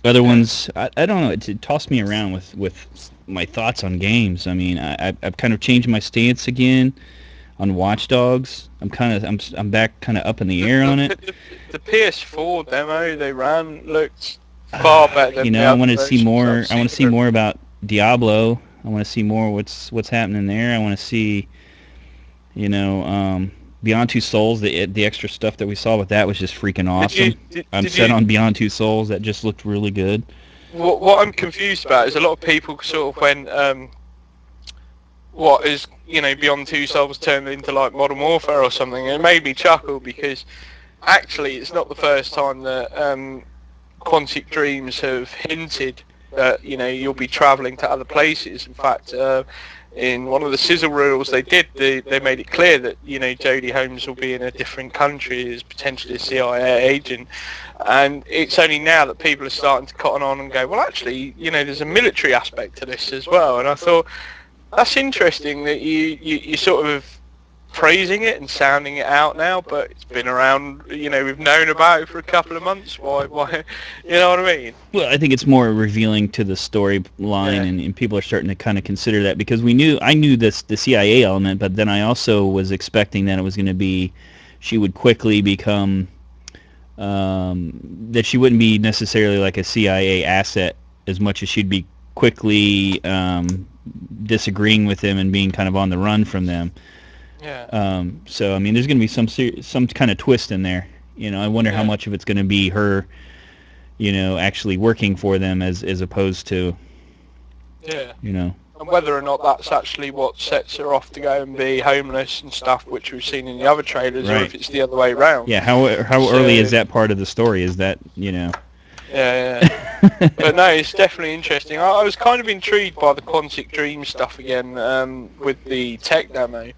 S1: other ones, I don't know, it tossed me around with my thoughts on games. I mean, I've kind of changed my stance again on Watch Dogs. I'm back kind of up in the air on it.
S2: The PS4 demo they ran looked far better than
S1: I want to see more. I want to see more about Diablo. I want to see more what's happening there. I want to see, Beyond Two Souls. The extra stuff that we saw with that was just freaking awesome. I'm set on Beyond Two Souls. That just looked really good.
S2: What I'm confused about is a lot of people sort of when Beyond Two Souls turned into like Modern Warfare or something. It made me chuckle, because actually it's not the first time that Quantic Dreams have hinted that you'll be travelling to other places. In fact, in one of the sizzle reels they did, they made it clear that, you know, Jodie Holmes will be in a different country as potentially a CIA agent. And it's only now that people are starting to cotton on and go, well, actually, you know, there's a military aspect to this as well. And I thought, that's interesting that you sort of praising it and sounding it out now, but it's been around, you know, we've known about it for a couple of months. Why, you know what I mean?
S1: Well, I think it's more revealing to the storyline, and people are starting to kind of consider that, because I knew the CIA element, but then I also was expecting that it was going to be, she would quickly become, that she wouldn't be necessarily like a CIA asset as much as she'd be quickly disagreeing with them and being kind of on the run from them.
S2: Yeah.
S1: So I mean, there's going to be some kind of twist in there. You know, I wonder how much of it's going to be her, you know, actually working for them as opposed to, you know,
S2: and whether or not that's actually what sets her off to go and be homeless and stuff, which we've seen in the other trailers, or if it's the other way around.
S1: Yeah. How early is that part of the story? Is that, you know?
S2: Yeah. But no, it's definitely interesting. I was kind of intrigued by the Quantic Dream stuff again, with the tech demo.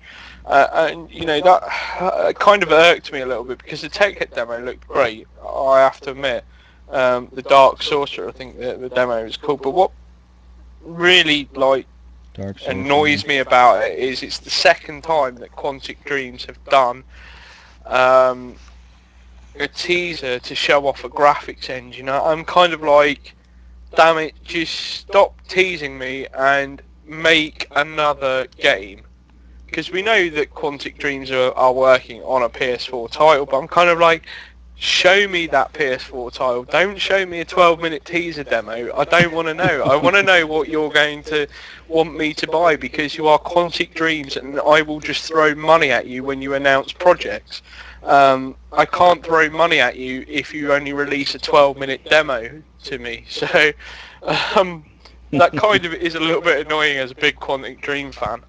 S2: And, you know, that kind of irked me a little bit, because the tech demo looked great, I have to admit. The Dark Sorcerer, I think the demo is called. But what really, like, annoys me about it is it's the second time that Quantic Dreams have done a teaser to show off a graphics engine. I'm kind of like, damn it, just stop teasing me and make another game. Because we know that Quantic Dreams are working on a PS4 title, but I'm kind of like, show me that PS4 title. Don't show me a 12-minute teaser demo. I don't want to know. I want to know what you're going to want me to buy, because you are Quantic Dreams, and I will just throw money at you when you announce projects. I can't throw money at you if you only release a 12-minute demo to me. So that kind of is a little bit annoying as a big Quantic Dream fan.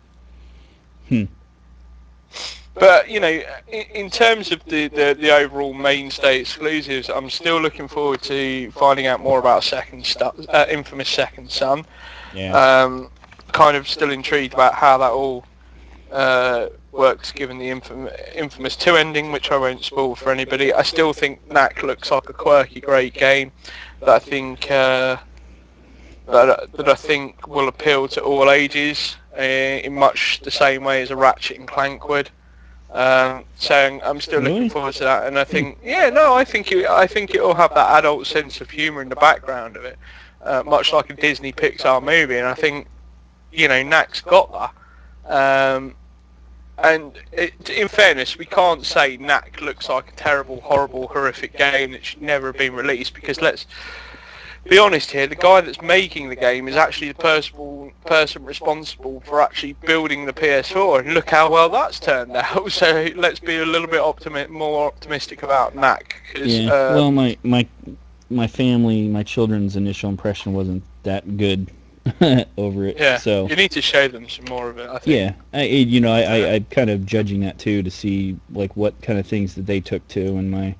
S2: But, you know, in terms of the overall mainstay exclusives, I'm still looking forward to finding out more about Infamous Second Son.
S1: Yeah.
S2: Kind of still intrigued about how that all works, given the Infamous 2 ending, which I won't spoil for anybody. I still think Knack looks like a quirky, great game that I think that I think will appeal to all ages in much the same way as a Ratchet and Clank would. So I'm still looking forward to that, and I think, I think it will have that adult sense of humour in the background of it, much like a Disney Pixar movie, and I think, you know, Knack's got that. And in fairness, we can't say Knack looks like a terrible, horrible, horrific game that should never have been released, because let's be honest here, the guy that's making the game is actually the person responsible for actually building the PS4, and look how well that's turned out. So let's be a little bit more optimistic about Knack.
S1: Well, my family, my children's initial impression wasn't that good over it.
S2: Yeah,
S1: so
S2: you need to show them some more of it, I think.
S1: Yeah, I'm kind of judging that too, to see like what kind of things that they took to, and my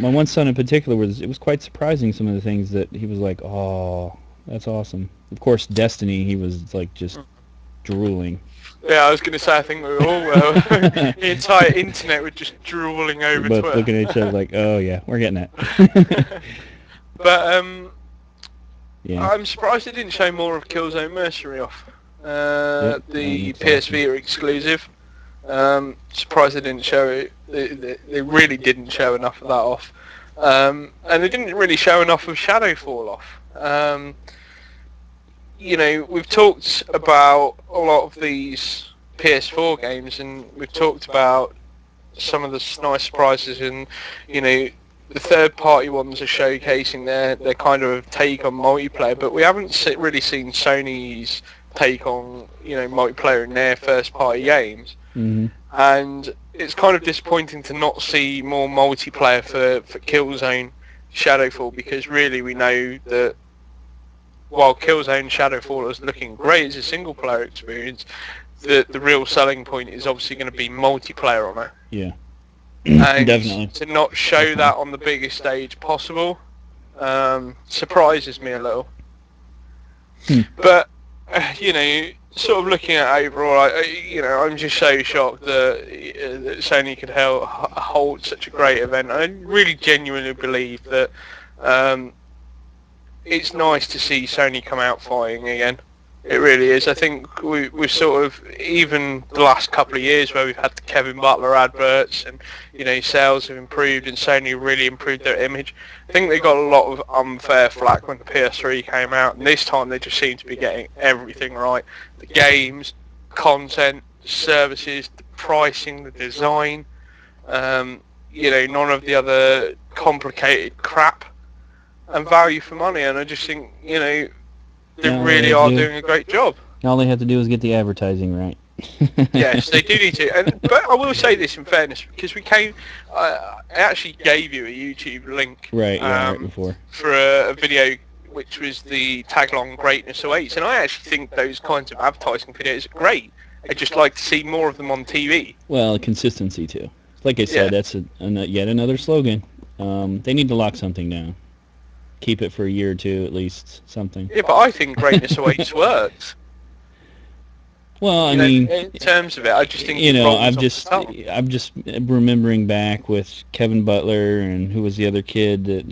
S1: one son in particular it was quite surprising, some of the things that he was like, oh, that's awesome. Of course, Destiny, he was like just drooling.
S2: Yeah, I was going to say, I think we were all the entire internet was just drooling over
S1: Both
S2: Twitter.
S1: looking at each other like, oh yeah, we're getting that.
S2: But I'm surprised they didn't show more of Killzone Mercenary off. The PS Vita exclusive. Surprised they didn't show it. They really didn't show enough of that off. And they didn't really show enough of Shadowfall off. You know, we've talked about a lot of these PS4 games, and we've talked about some of the nice surprises, and, you know, the third-party ones are showcasing their kind of take on multiplayer, but we haven't really seen Sony's take on, you know, multiplayer in their first-party games.
S1: Mm-hmm.
S2: And it's kind of disappointing to not see more multiplayer for Killzone Shadowfall, because really we know that while Killzone Shadowfall is looking great as a single-player experience, the real selling point is obviously going to be multiplayer on it.
S1: Yeah.
S2: And
S1: definitely.
S2: to not show that on the biggest stage possible surprises me a little. But you know, sort of looking at overall, I'm just so shocked that Sony could hold such a great event. I really genuinely believe that it's nice to see Sony come out fighting again. It really is. I think we've sort of, even the last couple of years where we've had the Kevin Butler adverts and, sales have improved and Sony really improved their image. I think they got a lot of unfair flack when the PS3 came out, and this time they just seem to be getting everything right. The games, content, the services, the pricing, the design, none of the other complicated crap, and value for money. And I just think, they really are doing a great job.
S1: All they have to do is get the advertising right.
S2: Yes, they do need to. But I will say this in fairness, because I actually gave you a YouTube link
S1: right before
S2: for a video which was the tagline "Greatness Awaits," and I actually think those kinds of advertising videos are great. I'd just like to see more of them on TV.
S1: Well, consistency too. Like I said, that's yet another slogan. They need to lock something down. Keep it for a year or two at least, something.
S2: Yeah, but I think Greatness Awaits works.
S1: Well, I mean,
S2: in terms of it, I just think
S1: I'm just remembering back with Kevin Butler and who was the other kid that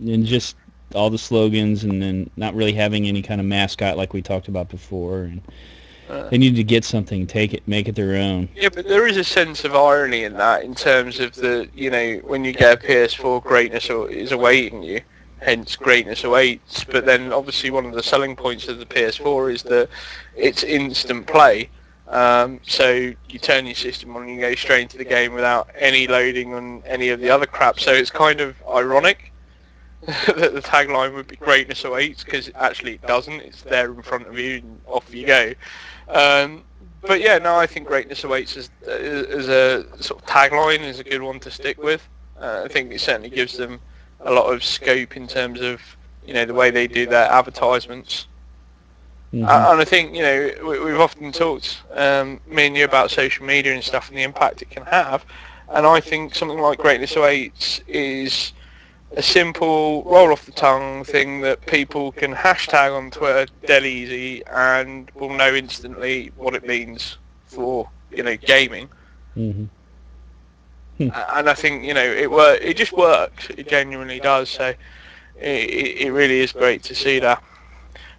S1: and just all the slogans, and then not really having any kind of mascot like we talked about before, and they need to get something, make it their own.
S2: Yeah, but there is a sense of irony in that, in terms of when you get a PS4, greatness is awaiting you. Hence, greatness awaits. But then, obviously, one of the selling points of the PS4 is that it's instant play. So you turn your system on and you go straight into the game without any loading on any of the other crap. So it's kind of ironic that the tagline would be "Greatness awaits," because actually it doesn't. It's there in front of you and off you go. But yeah, no, I think "Greatness awaits" as a sort of tagline is a good one to stick with. I think it certainly gives them a lot of scope in terms of the way they do their advertisements. Mm-hmm. And I think we've often talked, me and you, about social media and stuff and the impact it can have. And I think something like "Greatness Awaits" is a simple roll off the tongue thing that people can hashtag on Twitter dead easy and will know instantly what it means for gaming. Mm-hmm. And I think it just works. It genuinely does. So it really is great to see that.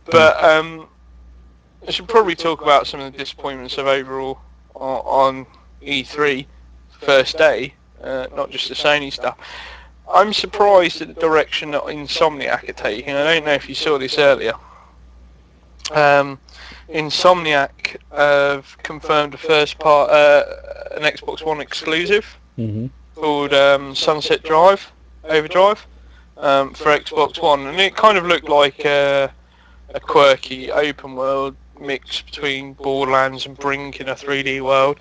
S2: But I should probably talk about some of the disappointments of overall on E3 first day, not just the Sony stuff. I'm surprised at the direction that Insomniac are taking. I don't know if you saw this earlier. Insomniac have confirmed the first part, an Xbox One exclusive. Mm-hmm. Called Sunset Overdrive for Xbox One, and it kind of looked like a quirky open world mix between Borderlands and Brink in a 3D world.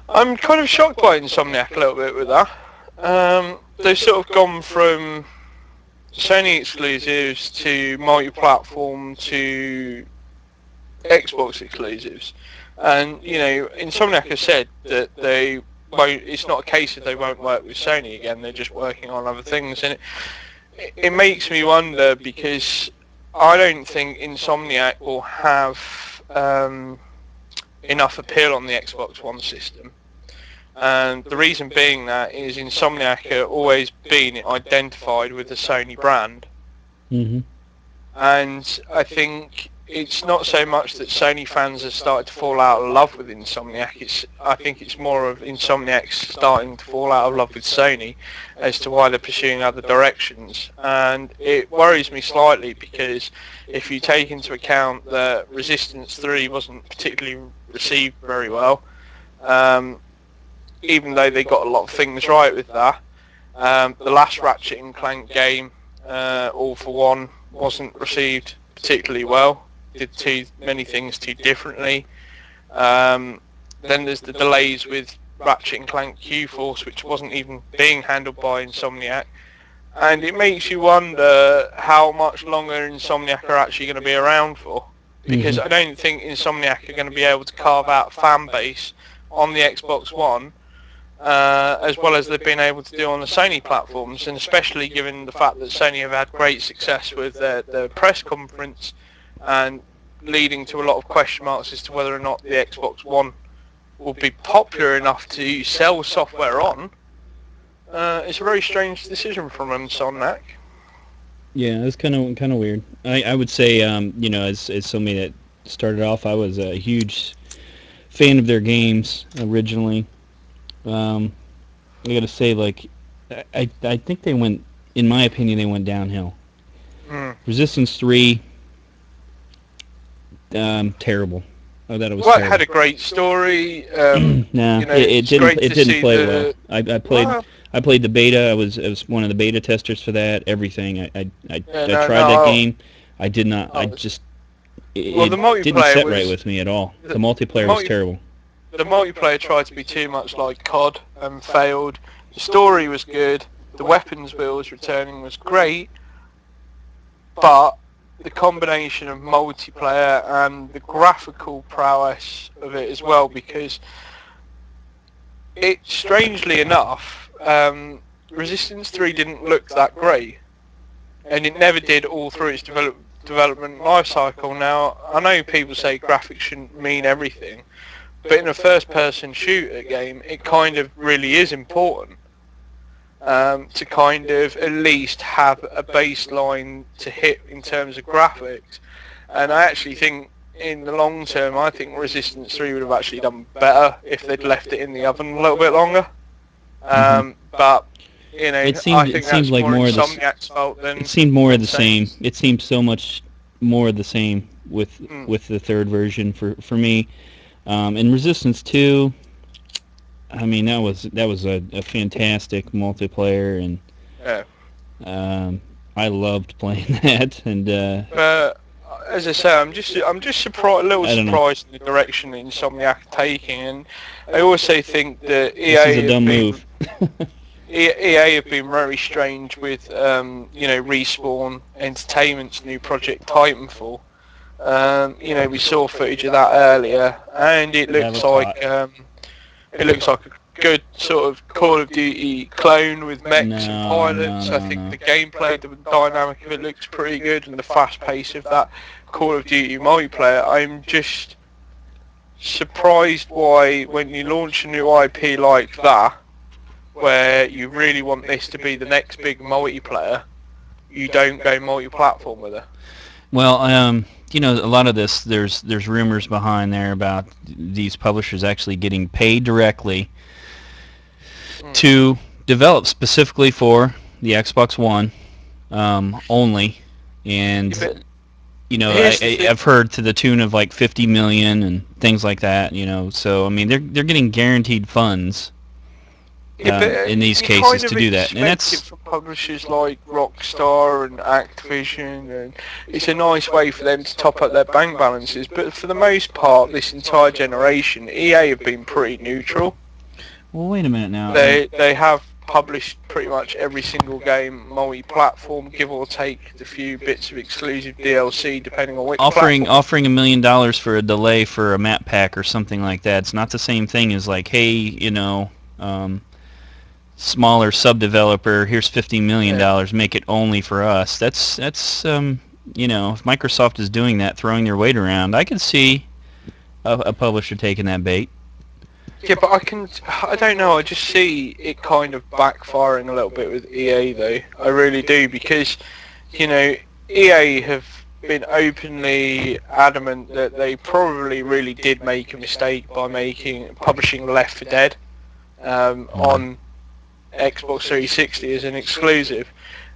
S2: I'm kind of shocked by Insomniac a little bit with that. They've sort of gone from Sony exclusives to multi-platform to Xbox exclusives, and Insomniac have said that they won't. It's not a case that they won't work with Sony again. They're just working on other things, and it makes me wonder, because I don't think Insomniac will have enough appeal on the Xbox One system. And the reason being that is Insomniac have always been identified with the Sony brand. Mm-hmm. And I think it's not so much that Sony fans have started to fall out of love with Insomniac. I think it's more of Insomniac starting to fall out of love with Sony as to why they're pursuing other directions. And it worries me slightly, because if you take into account that Resistance 3 wasn't particularly received very well, even though they got a lot of things right with that, the last Ratchet and Clank game, All for One, wasn't received particularly well. Did too many things too differently. Then there's the delays with Ratchet and Clank Q-Force, which wasn't even being handled by Insomniac. And it makes you wonder how much longer Insomniac are actually going to be around for. Because I don't think Insomniac are going to be able to carve out a fan base on the Xbox One as well as they've been able to do on the Sony platforms, and especially given the fact that Sony have had great success with their press conference, and leading to a lot of question marks as to whether or not the Xbox One will be popular enough to sell software on. It's a very strange decision from them, Sonic.
S1: Yeah, it's kind of weird. I would say, as somebody that started off, I was a huge fan of their games originally. I got to say, like, I think they went, in my opinion, they went downhill. Resistance 3, terrible. I thought it was terrible.
S2: It had a great story.
S1: Nah, it didn't play well. I played the beta. I was one of the beta testers for that. Everything. I tried that game. I did not. I just it didn't set right with me at all. The multiplayer was terrible.
S2: The multiplayer tried to be too much like COD and failed. The story was good. The weapons wheels returning was great, but the combination of multiplayer and the graphical prowess of it as well, because it, strangely enough, Resistance 3 didn't look that great, and it never did all through its development life cycle. Now, I know people say graphics shouldn't mean everything, but in a first-person shooter game, it kind of really is important to kind of at least have a baseline to hit in terms of graphics. And I actually think in the long term, I think Resistance 3 would have actually done better if they'd left it in the oven a little bit longer. But you know,
S1: it seemed like more of the same. It seemed so much more of the same with the third version for me. And Resistance 2, I mean, that was a fantastic multiplayer, and I loved playing that. And
S2: as I say, I'm just surprised, a little surprised in the direction that Insomniac are taking, and I also think that EA
S1: this is a dumb move.
S2: EA have been very strange with Respawn Entertainment's new project Titanfall. We saw footage of that earlier, and it looks like a good sort of Call of Duty clone with mechs and pilots. I think the gameplay, the dynamic of it looks pretty good, and the fast pace of that Call of Duty multiplayer. I'm just surprised why, when you launch a new IP like that, where you really want this to be the next big multiplayer, you don't go multi-platform with it.
S1: Well, a lot of this, there's rumors behind there about these publishers actually getting paid directly to develop specifically for the Xbox One only, and I've heard to the tune of like $50 million and things like that. So I mean, they're getting guaranteed funds in these cases to do that, and that's
S2: for publishers like Rockstar and Activision, and it's a nice way for them to top up their bank balances. But for the most part, this entire generation, EA have been pretty neutral.
S1: Well, wait a minute now.
S2: They have published pretty much every single game multi-platform, give or take the few bits of exclusive DLC depending on which
S1: offering $1 million for a delay for a map pack or something like that. It's not the same thing as like, hey, smaller sub-developer, here's $50 million, make it only for us. That's if Microsoft is doing that, throwing their weight around, I can see a publisher taking that bait.
S2: Yeah, but I don't know, I just see it kind of backfiring a little bit with EA though. I really do, because, EA have been openly adamant that they probably really did make a mistake by publishing Left 4 Dead on Xbox 360 as an exclusive.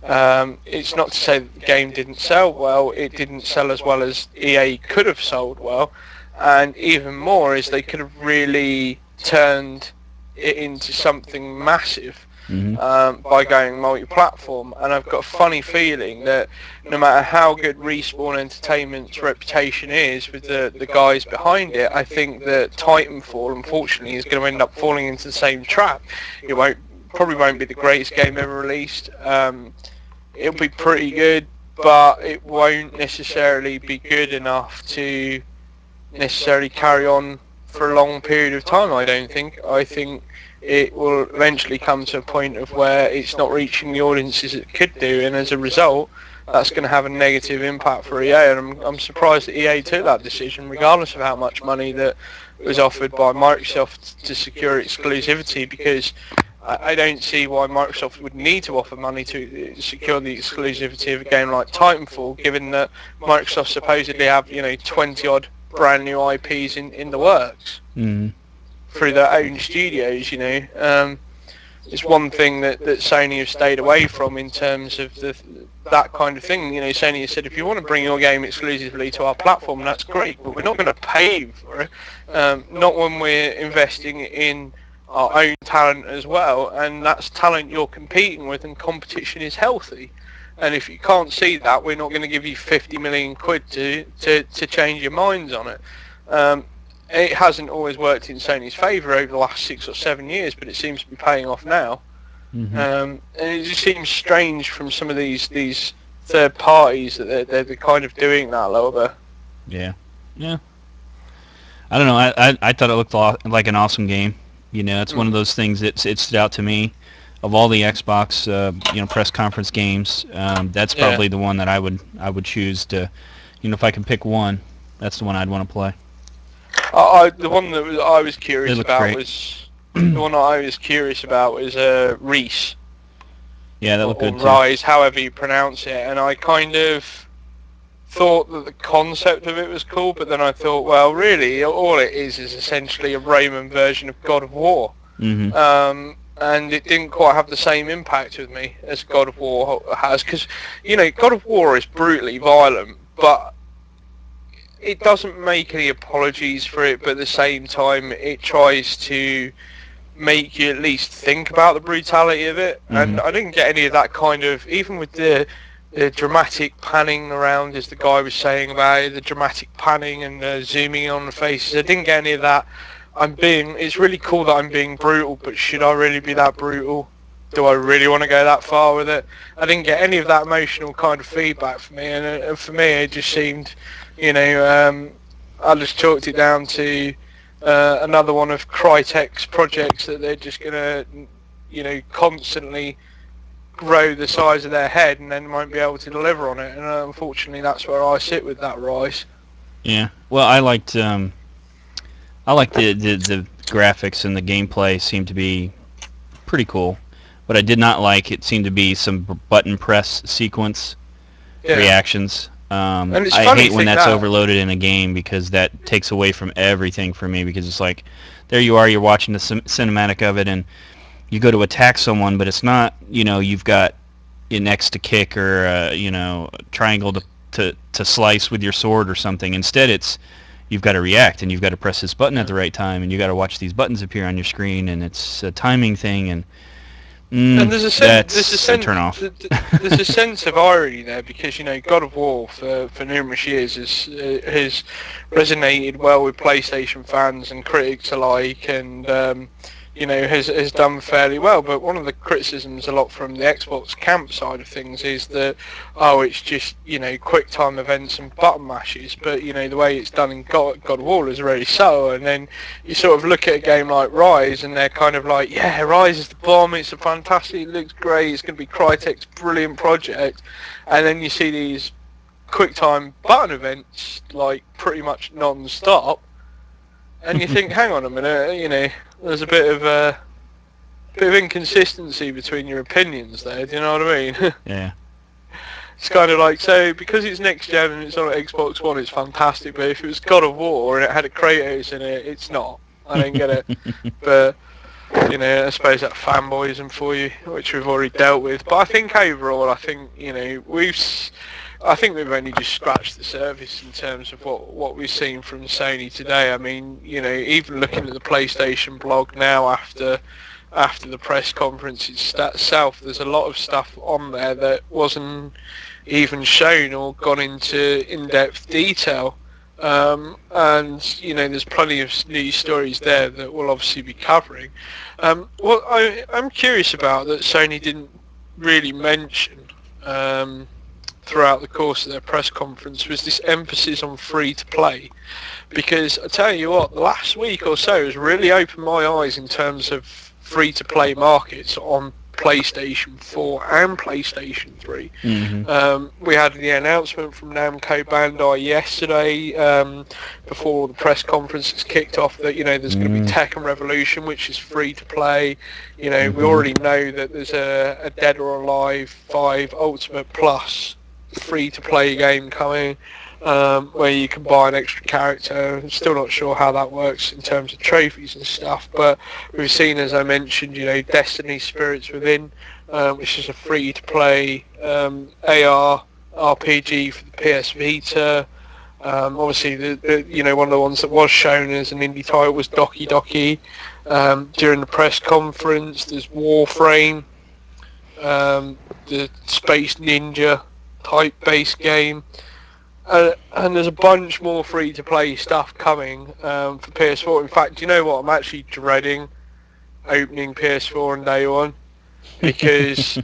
S2: It's not to say that the game didn't sell well, it didn't sell as well as EA could have sold well, and even more is they could have really turned it into something massive by going multi-platform. And I've got a funny feeling that no matter how good Respawn Entertainment's reputation is with the guys behind it, I think that Titanfall unfortunately is going to end up falling into the same trap. It probably won't be the greatest game ever released. It'll be pretty good, but it won't necessarily be good enough to necessarily carry on for a long period of time, I don't think. I think it will eventually come to a point of where it's not reaching the audiences it could do, and as a result, that's going to have a negative impact for EA. And I'm surprised that EA took that decision, regardless of how much money that was offered by Microsoft to secure exclusivity, because I don't see why Microsoft would need to offer money to secure the exclusivity of a game like Titanfall, given that Microsoft supposedly have 20 odd brand new IPs in the works through their own studios. It's one thing that Sony have stayed away from in terms of that kind of thing. Sony has said, if you want to bring your game exclusively to our platform, that's great, but we're not going to pay you for it. Not when we're investing in our own talent as well, and that's talent you're competing with, and competition is healthy. And if you can't see that, we're not going to give you 50 million quid to change your minds on it. It hasn't always worked in Sony's favour over the last 6 or 7 years, but it seems to be paying off now. And it just seems strange from some of these third parties that they're kind of doing that a little bit.
S1: Yeah. I don't know. I thought it looked like an awesome game. It's one of those things that it stood out to me. Of all the Xbox, press conference games, that's probably the one that I would choose to, if I can pick one, that's the one I'd want to play.
S2: The one that I was curious about was the one I was curious about was Reese.
S1: Yeah, that looked good too.
S2: Rise, however you pronounce it, and I kind of thought that the concept of it was cool, but then I thought, well, really, all it is essentially a Rayman version of God of War. And it didn't quite have the same impact with me as God of War has, because, God of War is brutally violent, but it doesn't make any apologies for it, but at the same time, it tries to make you at least think about the brutality of it, and I didn't get any of that kind of, even with the dramatic panning around, as the guy was saying about it, the dramatic panning and zooming on the faces, I didn't get any of that. It's really cool that I'm being brutal, but should I really be that brutal? Do I really want to go that far with it? I didn't get any of that emotional kind of feedback for me, and for me it just seemed, I just chalked it down to another one of Crytek's projects that they're just going to, constantly grow the size of their head and then won't be able to deliver on it, and unfortunately that's where I sit with that Rise.
S1: Yeah, well, I liked the graphics, and the gameplay seemed to be pretty cool. What I did not like, it seemed to be some button press sequence reactions. I hate when that's overloaded in a game, because that takes away from everything for me, because it's like, there you are, you're watching the cinematic of it, and you go to attack someone, but it's not, you've got an X to kick, or a triangle to slice with your sword or something. Instead, it's you've got to react, and you've got to press this button at the right time, and you got to watch these buttons appear on your screen, and it's a timing thing, and there's a turn off.
S2: There's a sense of irony there, because God of War for numerous years has resonated well with PlayStation fans and critics alike, and has done fairly well. But one of the criticisms a lot from the Xbox camp side of things is that, it's just, quick time events and button mashes, but, the way it's done in God of War is really subtle. And then you sort of look at a game like Rise, and they're kind of like, yeah, Rise is the bomb, it's it looks great, it's going to be Crytek's brilliant project. And then you see these quick time button events, like, pretty much non-stop, and you think, hang on a minute, there's a bit of inconsistency between your opinions there. Do you know what I mean?
S1: Yeah.
S2: It's kind of like, so because it's next gen and it's on Xbox One, it's fantastic. But if it was God of War and it had a Kratos in it, it's not. I don't get it. But I suppose that fanboyism for you, which we've already dealt with. But I think overall, I think we've only just scratched the surface in terms of what we've seen from Sony today. I mean, even looking at the PlayStation blog now after the press conference itself, there's a lot of stuff on there that wasn't even shown or gone into in-depth detail. And there's plenty of news stories there that we'll obviously be covering. What I'm curious about that Sony didn't really mention throughout the course of their press conference was this emphasis on free-to-play, because I tell you what, the last week or so has really opened my eyes in terms of free-to-play markets on PlayStation 4 and PlayStation 3. We had the announcement from Namco Bandai yesterday, before the press conference kicked off, that there's going to be Tekken Revolution, which is free to play. We already know that there's a Dead or Alive 5 Ultimate Plus free to play game coming, where you can buy an extra character. I'm still not sure how that works in terms of trophies and stuff, but we've seen, as I mentioned, Destiny Spirits Within, which is a free-to-play AR RPG for the PS Vita. Obviously, one of the ones that was shown as an indie title was Doki Doki. During the press conference, there's Warframe, the Space Ninja type base game. And there's a bunch more free-to-play stuff coming for PS4. In fact, do you know what? I'm actually dreading opening PS4 on day one, because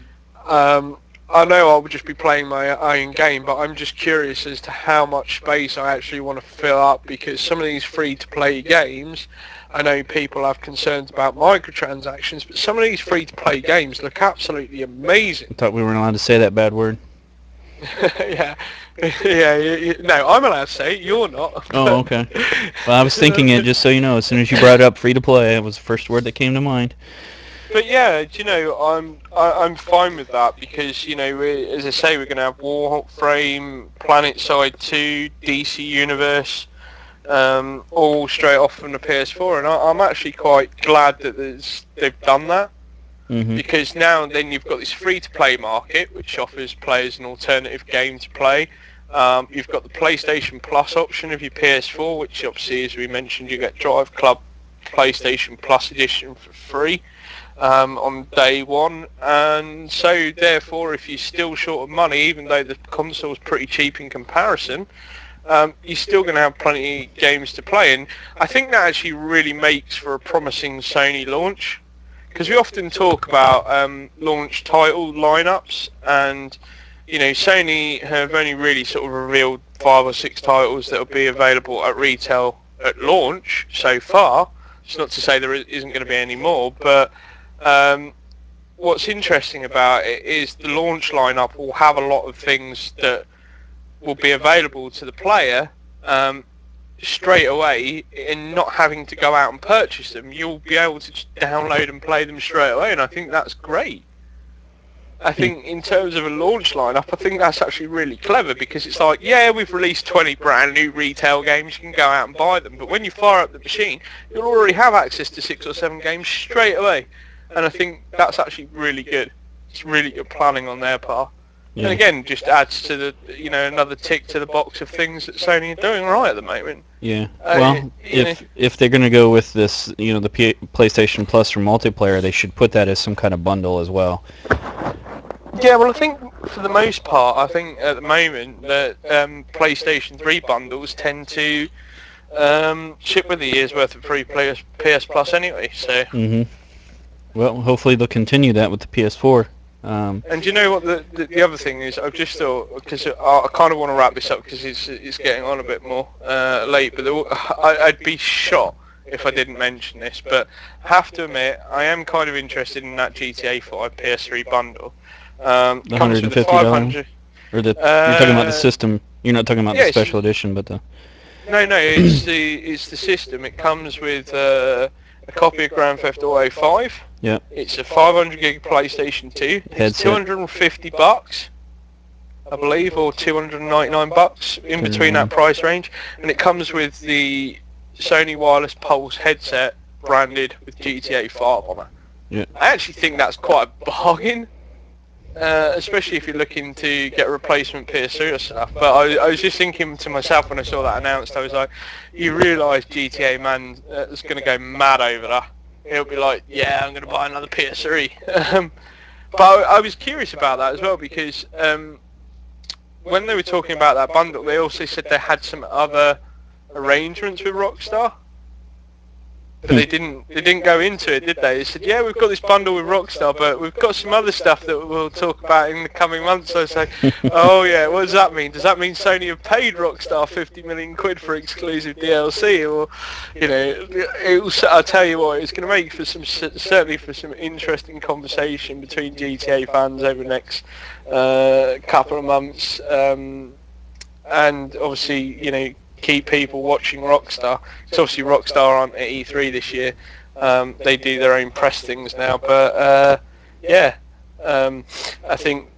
S2: I know I'll just be playing my own game, but I'm just curious as to how much space I actually want to fill up, because some of these free-to-play games, I know people have concerns about microtransactions, but some of these free-to-play games look absolutely amazing.
S1: I thought we weren't allowed to say that bad word.
S2: Yeah. No, I'm allowed to say it, you're not.
S1: Oh, okay. Well, I was thinking it, just so you know. As soon as you brought up free to play, it was the first word that came to mind.
S2: But yeah, I'm fine with that, because as I say, we're going to have Warframe, PlanetSide 2, DC Universe, all straight off from the PS4, and I'm actually quite glad that they've done that. Because now and then you've got this free-to-play market, which offers players an alternative game to play. You've got the PlayStation Plus option of your PS4, which obviously, as we mentioned, you get Drive Club PlayStation Plus edition for free on day one. And so, therefore, if you're still short of money, even though the console's pretty cheap in comparison, you're still going to have plenty of games to play. And I think that actually really makes for a promising Sony launch. Because we often talk about launch title lineups, and Sony have only really sort of revealed 5 or 6 titles that will be available at retail at launch so far. It's not to say there isn't going to be any more, but what's interesting about it is the launch lineup will have a lot of things that will be available to the player straight away, and not having to go out and purchase them. You'll be able to just download and play them straight away, and I think that's great. I think in terms of a launch lineup, I think that's actually really clever, because it's like, yeah, we've released 20 brand new retail games, you can go out and buy them, but when you fire up the machine, you'll already have access to 6 or 7 games straight away, and I think that's actually really good. It's really good planning on their part. Yeah. And again, just adds to the, another tick to the box of things that Sony are doing right at the moment.
S1: Yeah. Well, if they're going to go with this, the PlayStation Plus for multiplayer, they should put that as some kind of bundle as well.
S2: Yeah, well, I think for the most part, I think at the moment that PlayStation 3 bundles tend to ship with a year's worth of free PS Plus anyway. So.
S1: Well, hopefully they'll continue that with the PS4.
S2: And you know what the other thing is? I've just thought, because I kind of want to wrap this up because it's getting on a bit more late, but I'd be shocked if I didn't mention this, but I have to admit I am kind of interested in that GTA 5 PS3 bundle.
S1: The $150, or you're talking about the system. You're not talking about the special edition, but the.
S2: No, it's the system. It comes with a copy of Grand Theft Auto 5.
S1: Yeah.
S2: It's a 500 gig PlayStation 2. It's $250, I believe, or $299 in between that price range, and it comes with the Sony Wireless Pulse headset branded with GTA 5 on it.
S1: Yeah.
S2: I actually think that's quite a bargain, especially if you're looking to get a replacement PS2 or stuff. But I was just thinking to myself when I saw that announced, I was like, you realise GTA man is going to go mad over that. He'll be like, yeah, I'm going to buy another PS3. But I was curious about that as well, because when they were talking about that bundle, they also said they had some other arrangements with Rockstar. But they didn't go into it, did they? They said, yeah, we've got this bundle with Rockstar, but we've got some other stuff that we'll talk about in the coming months. So I say, oh yeah, what does that mean? Does that mean Sony have paid Rockstar 50 million quid for exclusive DLC? Or, I'll tell you what, it's going to make for certainly for some interesting conversation between GTA fans over the next couple of months. And obviously, keep people watching Rockstar. Because obviously Rockstar aren't at E3 this year. They do their own press things now. But I think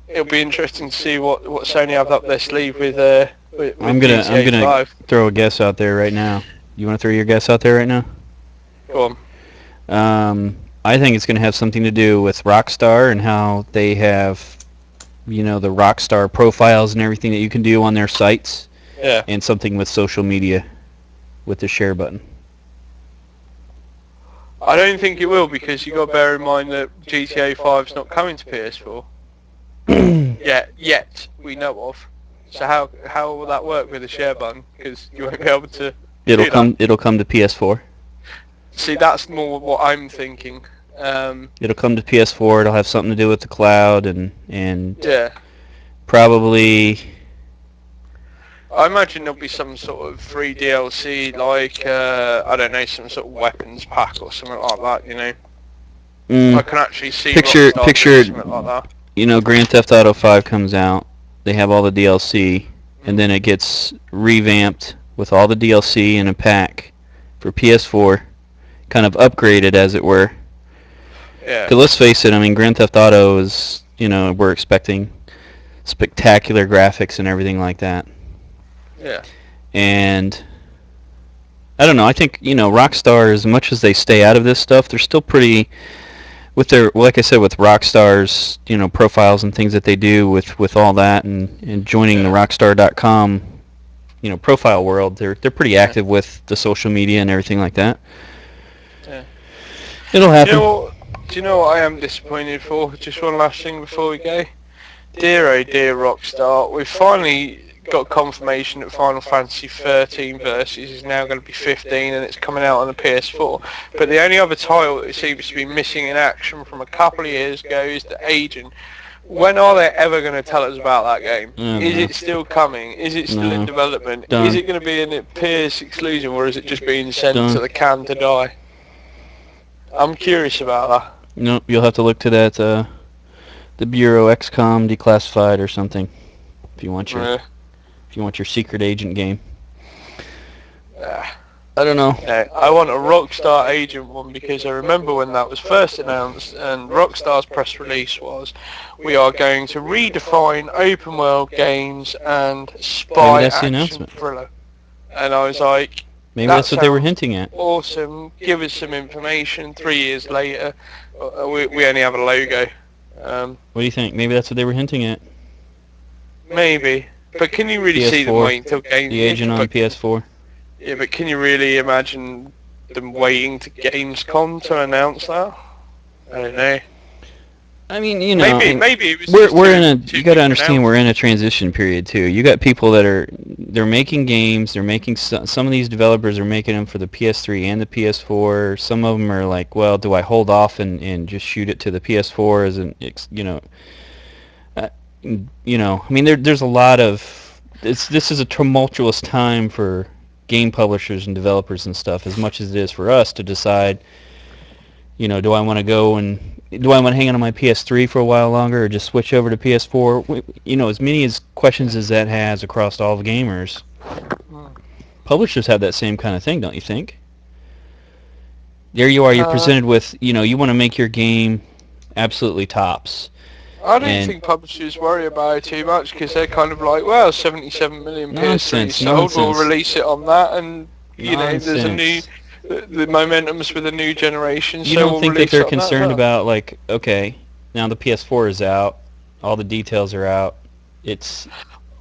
S2: it'll be interesting to see what Sony have up their sleeve with
S1: I'm gonna
S2: GTA 5.
S1: throw a guess out there right now. You want to throw your guess out there right now?
S2: Go on.
S1: I think it's gonna have something to do with Rockstar and how they have, the Rockstar profiles and everything that you can do on their sites.
S2: Yeah.
S1: And something with social media, with the share button.
S2: I don't think it will, because you got to bear in mind that GTA 5's not coming to PS4. Yet we know of. So how will that work with a share button? Because you won't be able to.
S1: It'll come to PS4.
S2: See, that's more what I'm thinking.
S1: It'll come to PS4. It'll have something to do with the cloud and
S2: yeah.
S1: Probably.
S2: I imagine there'll be some sort of free DLC, like I don't know, some sort of weapons pack or something like that. I can actually see
S1: picture
S2: something like that.
S1: Grand Theft Auto 5 comes out. They have all the DLC, and then it gets revamped with all the DLC in a pack for PS4, kind of upgraded, as it were.
S2: Yeah.
S1: Because let's face it, Grand Theft Auto is, we're expecting spectacular graphics and everything like that.
S2: Yeah.
S1: And I don't know. I think Rockstar, as much as they stay out of this stuff, they're still pretty with their, like I said, with Rockstar's profiles and things that they do with all that and joining the Rockstar.com profile world. They're pretty active with the social media and everything like that.
S2: Yeah.
S1: It'll happen.
S2: Do you know what I am disappointed for? Just one last thing before we go. Dear oh dear Rockstar, we've finally got confirmation that Final Fantasy 13 Versus is now going to be 15 and it's coming out on the PS4. But the only other title that seems to be missing in action from a couple of years ago is The Agent. When are they ever going to tell us about that game? Is it still coming? Is it still in development?
S1: Done.
S2: Is it going to be a PS exclusive, or is it just being sent to the can to die? I'm curious about that.
S1: Nope, you'll have to look to that the Bureau XCOM Declassified or something if you want your secret agent game. I don't know.
S2: I want a Rockstar Agent one, because I remember when that was first announced, and Rockstar's press release was, we are going to redefine open world games and spy action thriller. And I was like,
S1: maybe that's what they were hinting at.
S2: Awesome. Give us some information. 3 years later, we only have a logo.
S1: What do you think? Maybe that's what they were hinting at.
S2: Maybe. But can you really see them waiting till games?
S1: The Agent on PS4.
S2: Yeah, but can you really imagine them waiting to Gamescom to announce that? I don't know.
S1: Maybe
S2: it was.
S1: You got to understand, we're in a transition period too. You got people that they're making games. They're making some of these developers are making them for the PS3 and the PS4. Some of them are like, well, do I hold off and just shoot it to the PS4 as an there's a lot of this is a tumultuous time for game publishers and developers and stuff, as much as it is for us to decide, do I want to hang on to my PS3 for a while longer or just switch over to PS4? As many questions as that has across all the gamers, publishers have that same kind of thing, don't you think? There you are, you're presented with, you want to make your game absolutely tops.
S2: I don't think publishers worry about it too much, because they're kind of like, well, 77 million PS3 sold, we'll release it on that, and there's a new, the momentum's with a new generation.
S1: You don't think that they're concerned about, like, okay, now the PS4 is out, all the details are out, it's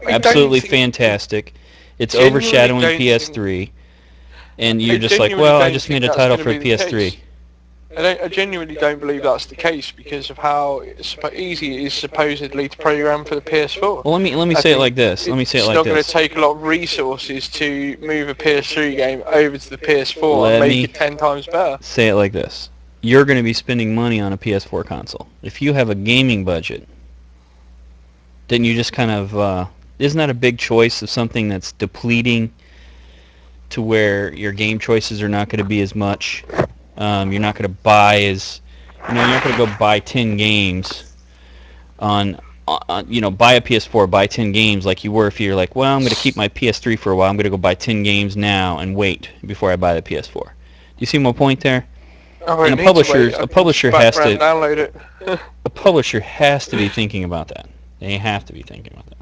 S1: absolutely fantastic, it's overshadowing PS3, and you're just like, well, I just made a title for PS3.
S2: I genuinely don't believe that's the case because of how easy it is supposedly to program for the PS4.
S1: Well, let me say it like this.
S2: It's not going to take a lot of resources to move a PS3 game over to the PS4 and make it 10 times better.
S1: Say it like this. You're going to be spending money on a PS4 console. If you have a gaming budget, then you just kind of isn't that a big choice of something that's depleting to where your game choices are not going to be as much. You're not going to buy you're not going to go buy 10 games buy a PS4, buy 10 games like you were if you're like, well, I'm going to keep my PS3 for a while. I'm going to go buy 10 games now and wait before I buy the PS4. Do you see my point there? And a publisher has to
S2: download it.
S1: A publisher has to be thinking about that. They have to be thinking about that.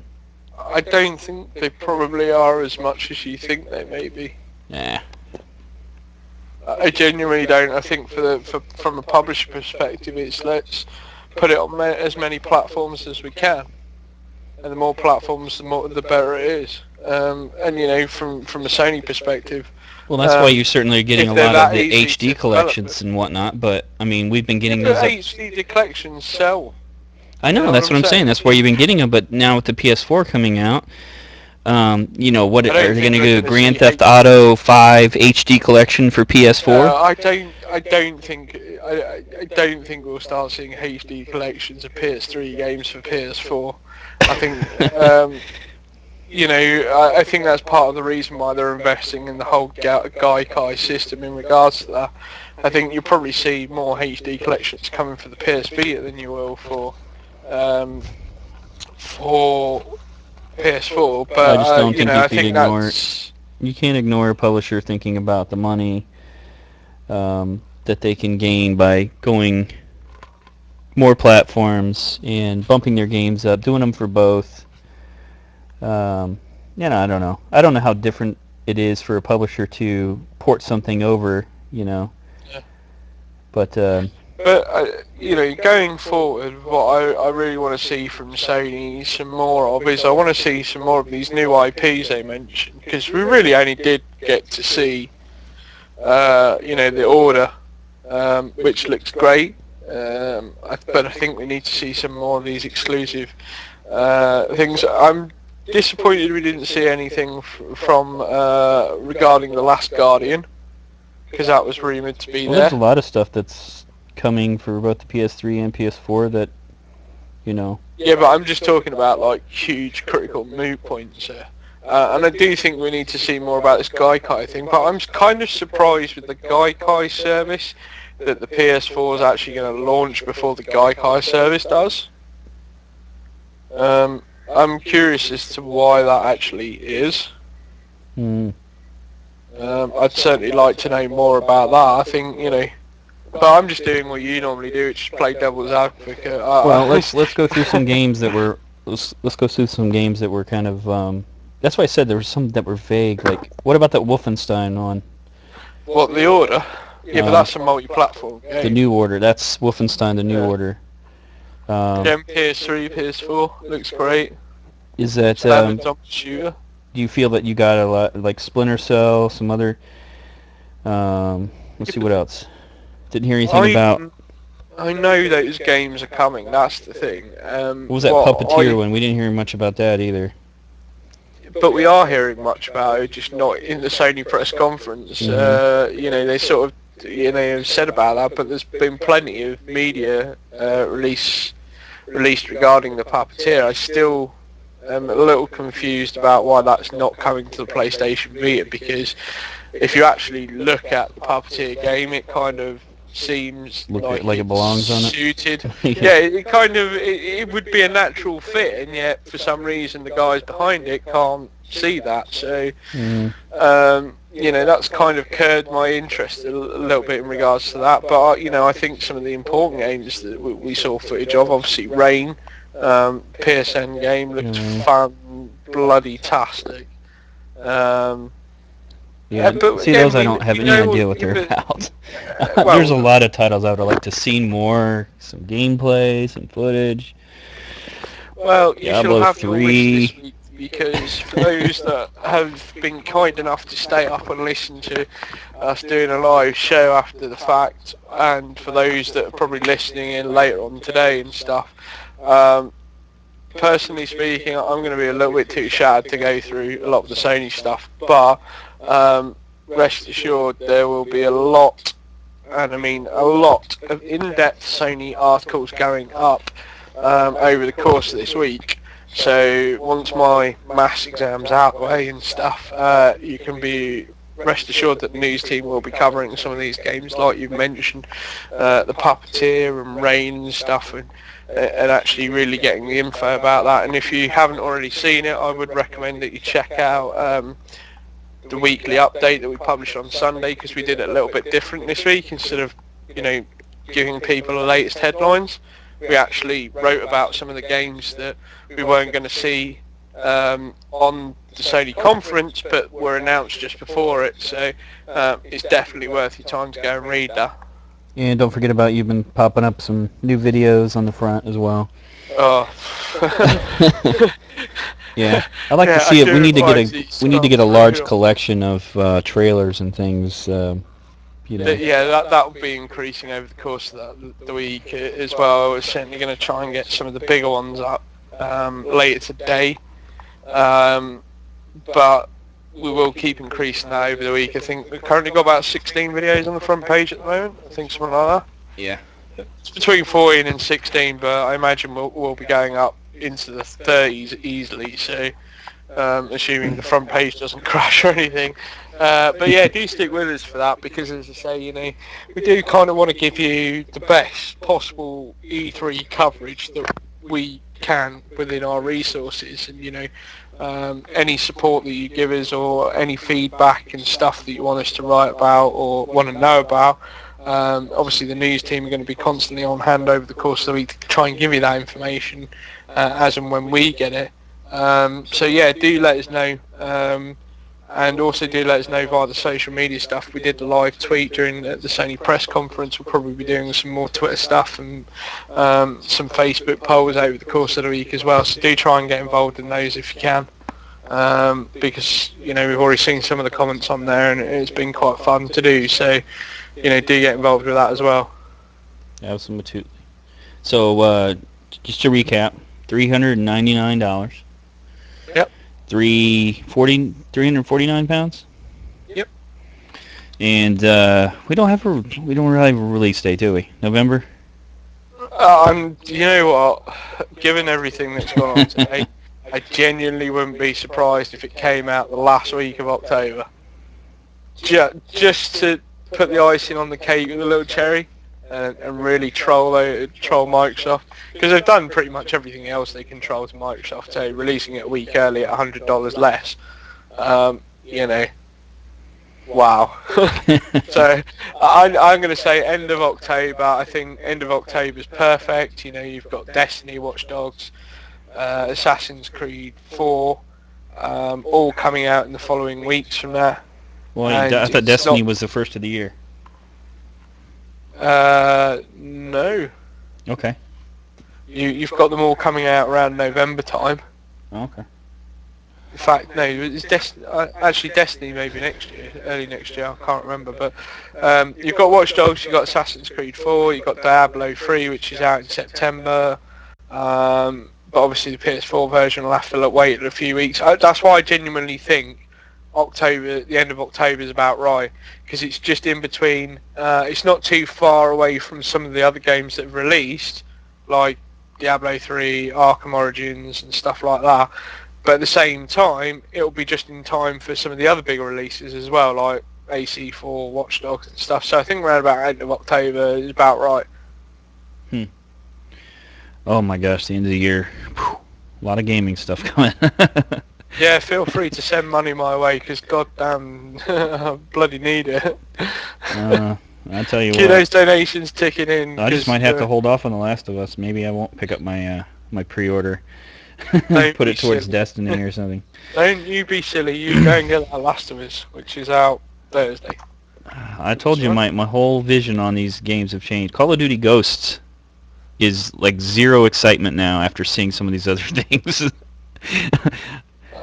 S2: I don't think they probably are as much as you think they may be.
S1: Yeah.
S2: I genuinely don't. I think from a publisher perspective, it's let's put it on as many platforms as we can, and the more platforms, the better it is. And from a Sony perspective,
S1: well, that's why you certainly are getting a lot of the HD collections and whatnot. But I mean, we've been getting those.
S2: HD collections sell.
S1: I know, that's what I'm saying. That's why you've been getting them. But now with the PS4 coming out, what are they going to do? Grand Theft Auto 5 HD collection for PS4?
S2: I don't think we'll start seeing HD collections of PS3 games for PS4. I think I think that's part of the reason why they're investing in the whole Gaikai system in regards to that. I think you'll probably see more HD collections coming for the PS Vita than you will for PS4, but
S1: I just don't think you can't ignore a publisher thinking about the money that they can gain by going more platforms and bumping their games up, doing them for both. I don't know. I don't know how different it is for a publisher to port something over, Yeah. But
S2: going forward, what I really want to see from Sony some more of is I want to see some more of these new IPs they mentioned, because we really only did get to see, The Order, which looks great, but I think we need to see some more of these exclusive things. I'm disappointed we didn't see anything from regarding The Last Guardian, because that was rumoured to be there.
S1: There's a lot of stuff that's coming for both the PS3 and PS4 that,
S2: Yeah, but I'm just talking about like huge critical moot points here. And I do think we need to see more about this Gaikai thing, but I'm kind of surprised with the Gaikai service that the PS4 is actually going to launch before the Gaikai service does. I'm curious as to why that actually is. I'd certainly like to know more about that. I think, but I'm just doing what you normally do, which is play devil's advocate.
S1: Well, let's go through some games that were kind of. That's why I said there were some that were vague. Like, what about that Wolfenstein one?
S2: What, The Order? Yeah, but that's a multi-platform game.
S1: The New Order. That's Wolfenstein: The New Order.
S2: PS3, PS4 looks great.
S1: Is that
S2: shooter?
S1: Do you feel that you got a lot like Splinter Cell, some other? Let's see what else. Didn't hear anything about.
S2: I know those games are coming. That's the thing.
S1: What was that Puppeteer one? We didn't hear much about that either.
S2: But we are hearing much about it, just not in the Sony press conference. They sort of said about that, but there's been plenty of media released regarding the Puppeteer. I still am a little confused about why that's not coming to the PlayStation Vita, because if you actually look at the Puppeteer game, it kind of seems
S1: like it belongs on it.
S2: Suited. Yeah, it would be a natural fit, and yet for some reason the guys behind it can't see that. So, that's kind of curbed my interest a little bit in regards to that. But I think some of the important games that we saw footage of, obviously Rain, PSN game looked fan-bloody-tastic.
S1: Those I don't have any idea what they're about. There's a lot of titles I would like to see more, some gameplay, some footage.
S2: Well, you should have 3. because for those that have been kind enough to stay up and listen to us doing a live show after the fact, and for those that are probably listening in later on today and stuff, personally speaking, I'm going to be a little bit too shattered to go through a lot of the Sony stuff, but rest assured there will be a lot, and I mean a lot, of in-depth Sony articles going up over the course of this week. So once my maths exam's out of the way and stuff, you can be rest assured that the news team will be covering some of these games, like you've mentioned, the Puppeteer and Rain and stuff, and actually really getting the info about that. And if you haven't already seen it, I would recommend that you check out the weekly update that we published on Sunday, because we did it a little bit different this week. Instead of, giving people the latest headlines, we actually wrote about some of the games that we weren't going to see on the Sony conference, but were announced just before it. So it's definitely worth your time to go and read that.
S1: And don't forget about, you've been popping up some new videos on the front as well.
S2: Oh.
S1: Yeah, I'd like to see it. We need to get a large collection of trailers and things.
S2: Yeah, that will be increasing over the course of the week as well. We're certainly going to try and get some of the bigger ones up later today, but we will keep increasing that over the week. I think we've currently got about 16 videos on the front page at the moment. I think something like that.
S1: Yeah.
S2: It's between 14 and 16, but I imagine we'll be going up into the 30s easily. So, assuming the front page doesn't crash or anything. But yeah, do stick with us for that, because as I say, we do kind of want to give you the best possible E3 coverage that we can within our resources, and any support that you give us, or any feedback and stuff that you want us to write about or want to know about, obviously the news team are going to be constantly on hand over the course of the week to try and give you that information as and when we get it. So yeah, do let us know, and also do let us know via the social media stuff. We did the live tweet during the Sony press conference. We'll probably be doing some more Twitter stuff and some Facebook polls over the course of the week as well. So do try and get involved in those if you can, because we've already seen some of the comments on there, and it's been quite fun to do. So do get involved with that as well.
S1: Absolutely. So just to recap, $399.
S2: Yep.
S1: 349 pounds.
S2: Yep.
S1: And we don't really have a release date, do we? November.
S2: You know what? Given everything that's gone on today, I genuinely wouldn't be surprised if it came out the last week of October. Just to put the icing on the cake with a little cherry, and really troll Microsoft, because they've done pretty much everything else they can troll to Microsoft. So releasing it a week early at $100 less, wow. So I'm going to say end of October. I think end of October is perfect. You've got Destiny, Watch Dogs, Assassin's Creed 4, all coming out in the following weeks from there.
S1: Well, I thought Destiny was the first of the year.
S2: No.
S1: Okay.
S2: You've got them all coming out around November time.
S1: Okay.
S2: In fact, no, it's actually Destiny maybe next year, early next year, I can't remember. But you've got Watch Dogs, you've got Assassin's Creed 4, you've got Diablo 3, which is out in September. But obviously the PS4 version will have to wait a few weeks. That's why I genuinely think October, the end of October is about right, because it's just in between. It's not too far away from some of the other games that have released, like Diablo 3, Arkham Origins and stuff like that, but at the same time it'll be just in time for some of the other bigger releases as well, like AC4, Watch Dogs and stuff. So I think around about end of October is about right.
S1: Oh my gosh, the end of the year. Whew. A lot of gaming stuff coming.
S2: Yeah, feel free to send money my way, because goddamn, I bloody need it.
S1: I tell you
S2: Keep those donations ticking in.
S1: I just might have to hold off on The Last of Us. Maybe I won't pick up my my pre-order. Put it towards Destiny or something.
S2: Don't you be silly. You go and get The Last of Us, which is out Thursday.
S1: I told you my whole vision on these games have changed. Call of Duty Ghosts is like zero excitement now after seeing some of these other things.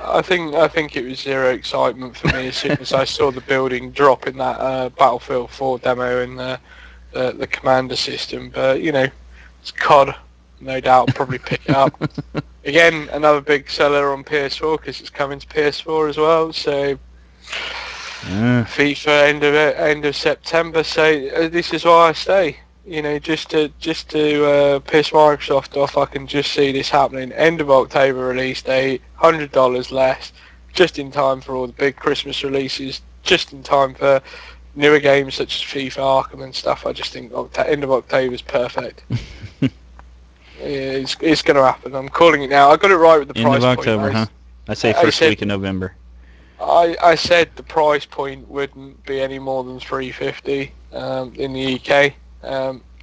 S2: I think it was zero excitement for me as soon as I saw the building drop in that Battlefield 4 demo and the commander system. But you know, it's COD. No doubt I'll probably pick it up. Again, another big seller on PS4 because it's coming to PS4 as well. So FIFA end of September. So this is why I stay. You know, just to piss Microsoft off. I can just see this happening. End of October release date, $100 less, just in time for all the big Christmas releases. Just in time for newer games such as FIFA, Arkham, and stuff. I just think end of October is perfect. It's going to happen. I'm calling it now. I got it right with the price point.
S1: End of October, huh? I say first week in November.
S2: I said the price point wouldn't be any more than $350 in the UK.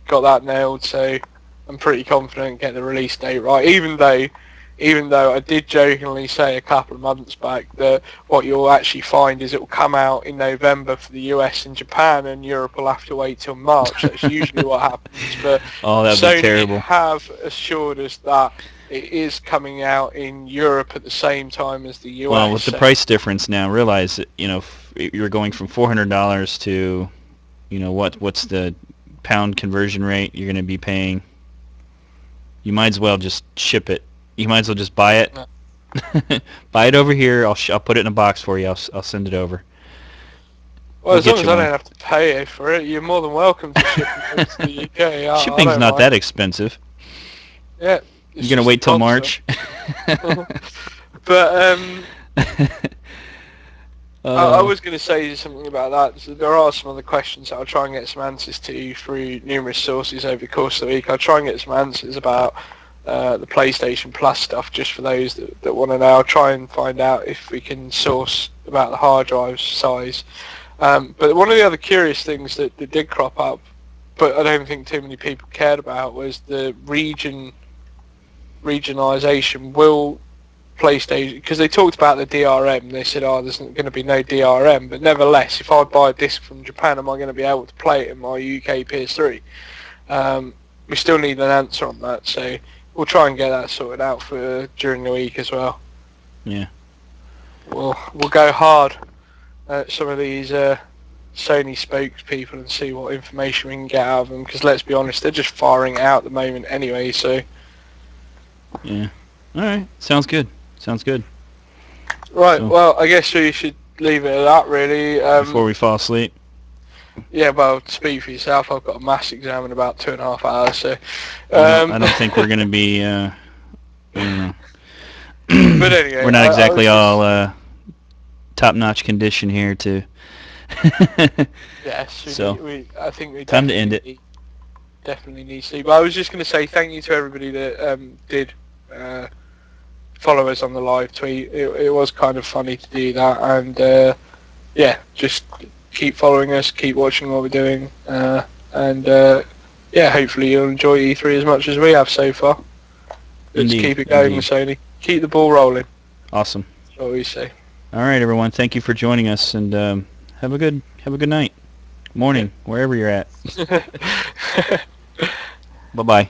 S2: Got that nailed, so I'm pretty confident getting the release date right. Even though I did jokingly say a couple of months back that what you'll actually find is it will come out in November for the US and Japan, and Europe will have to wait till March. That's usually what happens. But
S1: that'd be terrible.
S2: Sony have assured us that it is coming out in Europe at the same time as the US.
S1: Well, with the price difference now, realize that, you know, you're going from $400 to, you know, what's the pound conversion rate you're going to be paying. You might as well just ship it. You might as well just buy it. No. Buy it over here. I'll put it in a box for you. I'll send it over.
S2: Well, as long as I don't have to pay for it, you're more than welcome to ship it to the UK.
S1: Shipping's not that expensive.
S2: Yeah.
S1: You're gonna wait till March.
S2: But I was going to say something about that. So there are some other questions that I'll try and get some answers to through numerous sources over the course of the week. I'll try and get some answers about the PlayStation Plus stuff, just for those that want to know. I'll try and find out if we can source about the hard drive size. But one of the other curious things that did crop up, but I don't think too many people cared about, was the regionalization. Will PlayStation, because they talked about the DRM, they said, there's going to be no DRM, but nevertheless, if I buy a disc from Japan, am I going to be able to play it in my UK PS3? We still need an answer on that, so we'll try and get that sorted out during the week as well.
S1: Yeah.
S2: We'll go hard at some of these Sony spokespeople and see what information we can get out of them, because let's be honest, they're just firing it out at the moment anyway, so...
S1: Yeah. All right. Sounds good.
S2: Right, so, well, I guess we should leave it at that, really.
S1: Before we fall asleep?
S2: Yeah, well, speak for yourself. I've got a maths exam in about 2.5 hours, so...
S1: I don't think we're going to be...
S2: But anyway...
S1: We're not exactly all top-notch condition here to...
S2: Yes,
S1: so,
S2: I think we
S1: time to end it.
S2: Definitely need to. But I was just going to say thank you to everybody that did... follow us on the live tweet. It was kind of funny to do that, and yeah, just keep following us, keep watching what we're doing, and yeah, hopefully you'll enjoy E3 as much as we have so far. Let's keep it going, Sony. Keep the ball rolling.
S1: Awesome.
S2: That's what we say.
S1: All right, everyone. Thank you for joining us, and have a good night, morning, wherever you're at. Bye-bye.